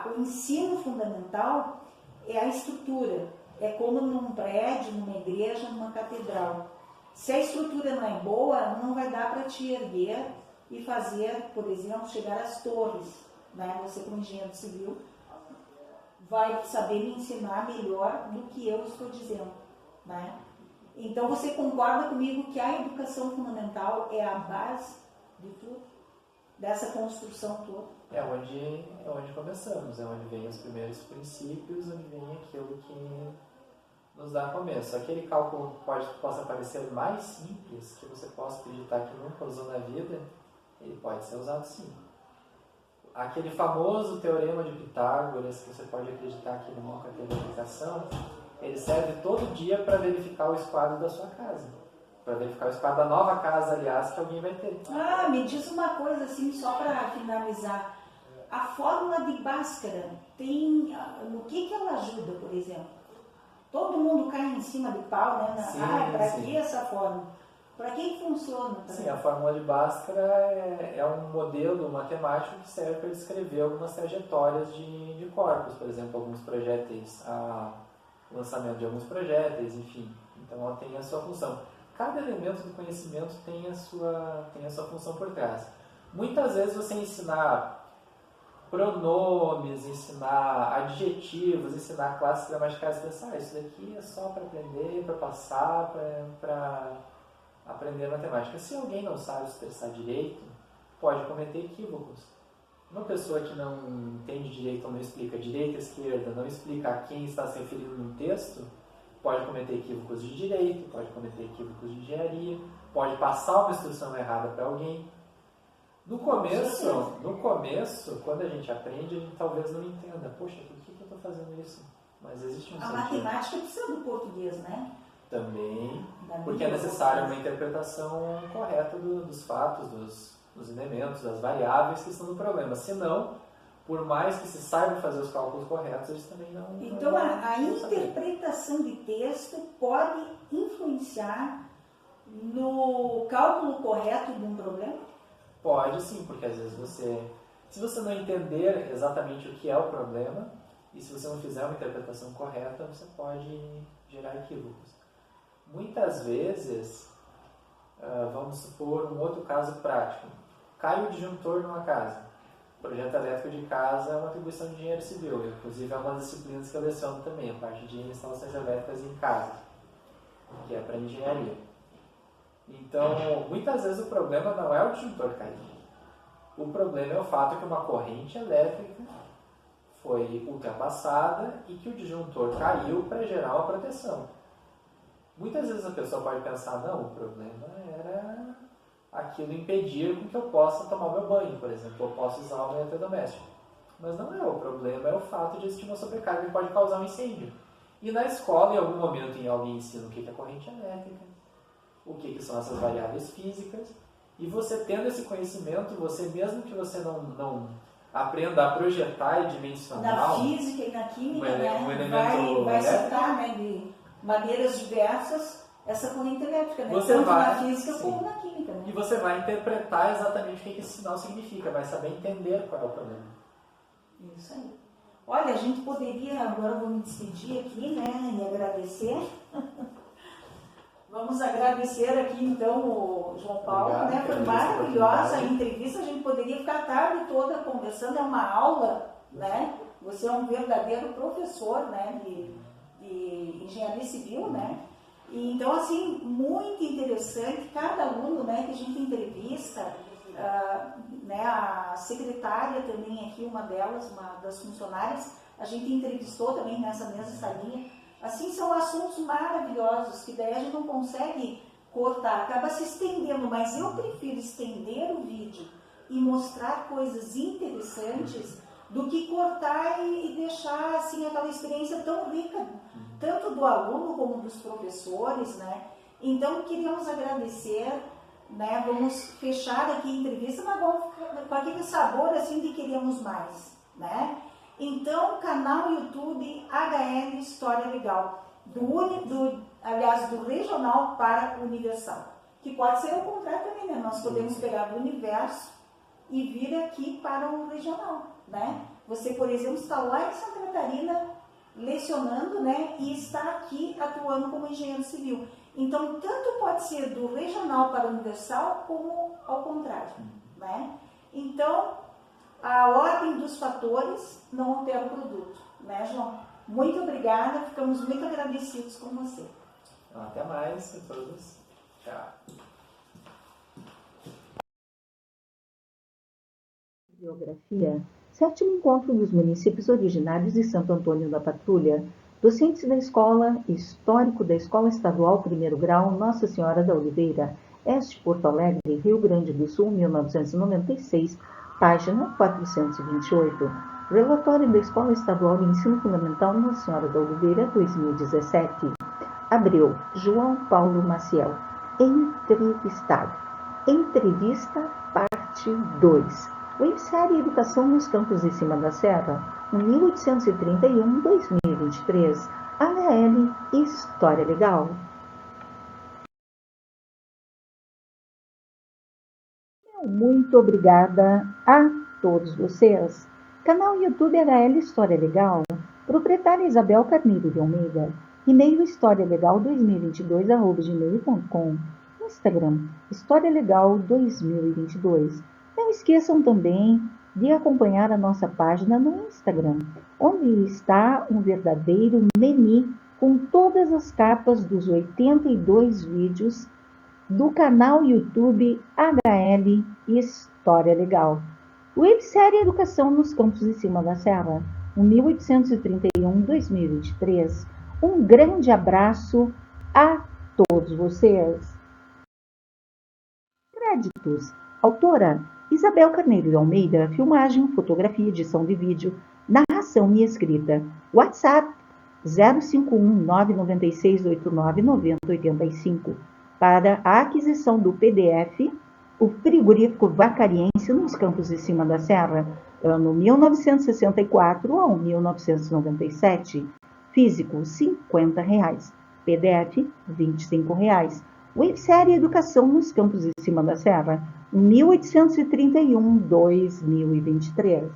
Speaker 2: o ensino fundamental é a estrutura. É como num prédio, numa igreja, numa catedral. Se a estrutura não é boa, não vai dar para te erguer e fazer, por exemplo, chegar às torres. Né? Você, como engenheiro civil, vai saber me ensinar melhor do que eu estou dizendo. Né? Então, você concorda comigo que a educação fundamental é a base de tudo? Dessa construção toda?
Speaker 3: É onde começamos, é onde vem os primeiros princípios, onde vem aquilo que nos dá começo. Aquele cálculo possa parecer mais simples, que você possa acreditar que nunca usou na vida, ele pode ser usado sim. Aquele famoso teorema de Pitágoras, que você pode acreditar que nunca teve aplicação, ele serve todo dia para verificar o esquadro da sua casa. Para verificar o esquadro da nova casa, aliás, que alguém vai ter.
Speaker 2: Ah, me diz uma coisa assim, só para finalizar. A fórmula de Bhaskara, no que ela ajuda, por exemplo? Todo mundo cai em cima de pau, né? Para que essa fórmula? Para que funciona?
Speaker 3: Sim, a fórmula de Bhaskara é um modelo matemático que serve para descrever algumas trajetórias de corpos, por exemplo, alguns projéteis, o lançamento de alguns projéteis, enfim. Então ela tem a sua função. Cada elemento do conhecimento tem a sua função por trás. Muitas vezes você ensinar pronomes, ensinar adjetivos, ensinar classes gramaticais, pensar, isso daqui é só para aprender, para passar, para aprender matemática. Se alguém não sabe expressar direito, pode cometer equívocos. Uma pessoa que não entende direito ou não explica direita, esquerda, não explica a quem está se referindo no texto, pode cometer equívocos de direito, pode cometer equívocos de engenharia, pode passar uma instrução errada para alguém. No começo, quando a gente aprende, a gente talvez não entenda. Poxa, por que eu estou fazendo isso? Mas existe um sentido.
Speaker 2: A matemática precisa do português, né?
Speaker 3: Também, porque é necessária uma interpretação correta dos fatos, dos elementos, das variáveis que estão no problema. Senão, por mais que se saiba fazer os cálculos corretos, eles também não...
Speaker 2: Então, a interpretação de texto pode influenciar no cálculo correto de um problema?
Speaker 3: Pode sim, porque às vezes se você não entender exatamente o que é o problema, e se você não fizer uma interpretação correta, você pode gerar equívocos. Muitas vezes, vamos supor um outro caso prático, cai o disjuntor numa casa. O projeto elétrico de casa é uma atribuição de engenheiro civil, inclusive é uma das disciplinas que eu leciono também, a parte de instalações elétricas em casa, que é para engenharia. Então, muitas vezes o problema não é o disjuntor cair. O problema é o fato que uma corrente elétrica foi ultrapassada e que o disjuntor caiu para gerar uma proteção. Muitas vezes a pessoa pode pensar, não, o problema era aquilo impedir com que eu possa tomar meu banho, por exemplo, eu posso usar um eletrodoméstico. Mas não é o problema, é o fato de existir uma sobrecarga que pode causar um incêndio. E na escola, em algum momento, alguém ensina o que é corrente elétrica, o que são essas variáveis físicas, e você tendo esse conhecimento, você mesmo que você não aprenda a projetar e dimensionar...
Speaker 2: Na física e na química,
Speaker 3: um elemento
Speaker 2: vai citar, né, de maneiras diversas essa corrente elétrica, né?
Speaker 3: Você
Speaker 2: tanto
Speaker 3: vai,
Speaker 2: na física
Speaker 3: sim,
Speaker 2: como na química. Né?
Speaker 3: E você vai interpretar exatamente o que esse sinal significa, vai saber entender qual é o problema.
Speaker 2: Isso aí. Olha, a gente poderia, agora eu vou me despedir aqui, né, e agradecer. Vamos agradecer aqui, então, o João Paulo,
Speaker 3: Obrigado,
Speaker 2: né? Foi maravilhosa a entrevista, a gente poderia ficar a tarde toda conversando, é uma aula, né? Você é um verdadeiro professor, né, de engenharia civil, né? E, então, assim, muito interessante, cada aluno, né, que a gente entrevista, né, a secretária também aqui, uma delas, uma das funcionárias, a gente entrevistou também nessa mesma salinha. Assim, são assuntos maravilhosos, que daí a gente não consegue cortar, acaba se estendendo, mas eu prefiro estender o vídeo e mostrar coisas interessantes do que cortar e deixar assim aquela experiência tão rica, tanto do aluno como dos professores, né? Então, queríamos agradecer, né? Vamos fechar aqui a entrevista, mas vamos com aquele sabor assim de queremos mais, né? Então, canal YouTube HL História Legal, do regional para o universal, que pode ser o contrário também, né? Nós podemos pegar do universo e vir aqui para o regional, né? Você, por exemplo, está lá em Santa Catarina lecionando, né? E está aqui atuando como engenheiro civil. Então, tanto pode ser do regional para o universal, como ao contrário, né? Então, a ordem dos fatores não altera o produto, né, João? Muito obrigada, ficamos muito agradecidos com você.
Speaker 3: Até mais a todos. Tchau.
Speaker 1: Biografia. Sétimo encontro dos municípios originários de Santo Antônio da Patrulha. Docentes da escola, histórico da Escola Estadual Primeiro Grau Nossa Senhora da Oliveira, Este Porto Alegre, Rio Grande do Sul, 1996, página 428. Relatório da Escola Estadual de Ensino Fundamental Nossa Senhora da Oliveira, 2017. Abreu, João Paulo Maciel. Entrevistado. Entrevista, parte 2. Websérie Educação nos Campos de Cima da Serra, 1831-2023. AL História Legal. Muito obrigada a todos vocês. Canal YouTube HL História Legal. Proprietária Isabel Carneiro de Almeida. E-mail historialegal2022@gmail.com. Instagram História Legal 2022. Não esqueçam também de acompanhar a nossa página no Instagram, onde está um verdadeiro menu com todas as capas dos 82 vídeos do canal YouTube HL História Legal. Websérie Educação nos Campos de Cima da Serra, 1831-2023. Um grande abraço a todos vocês. Créditos. Autora Isabel Carneiro de Almeida, filmagem, fotografia, edição de vídeo, narração e escrita. WhatsApp 051-99689-9085. Para a aquisição do PDF, o frigorífico Vacariense nos Campos de Cima da Serra, ano 1964 a 1997. Físico, R$ 50. PDF, R$ 25. Websérie Educação nos Campos de Cima da Serra, 1831-2023.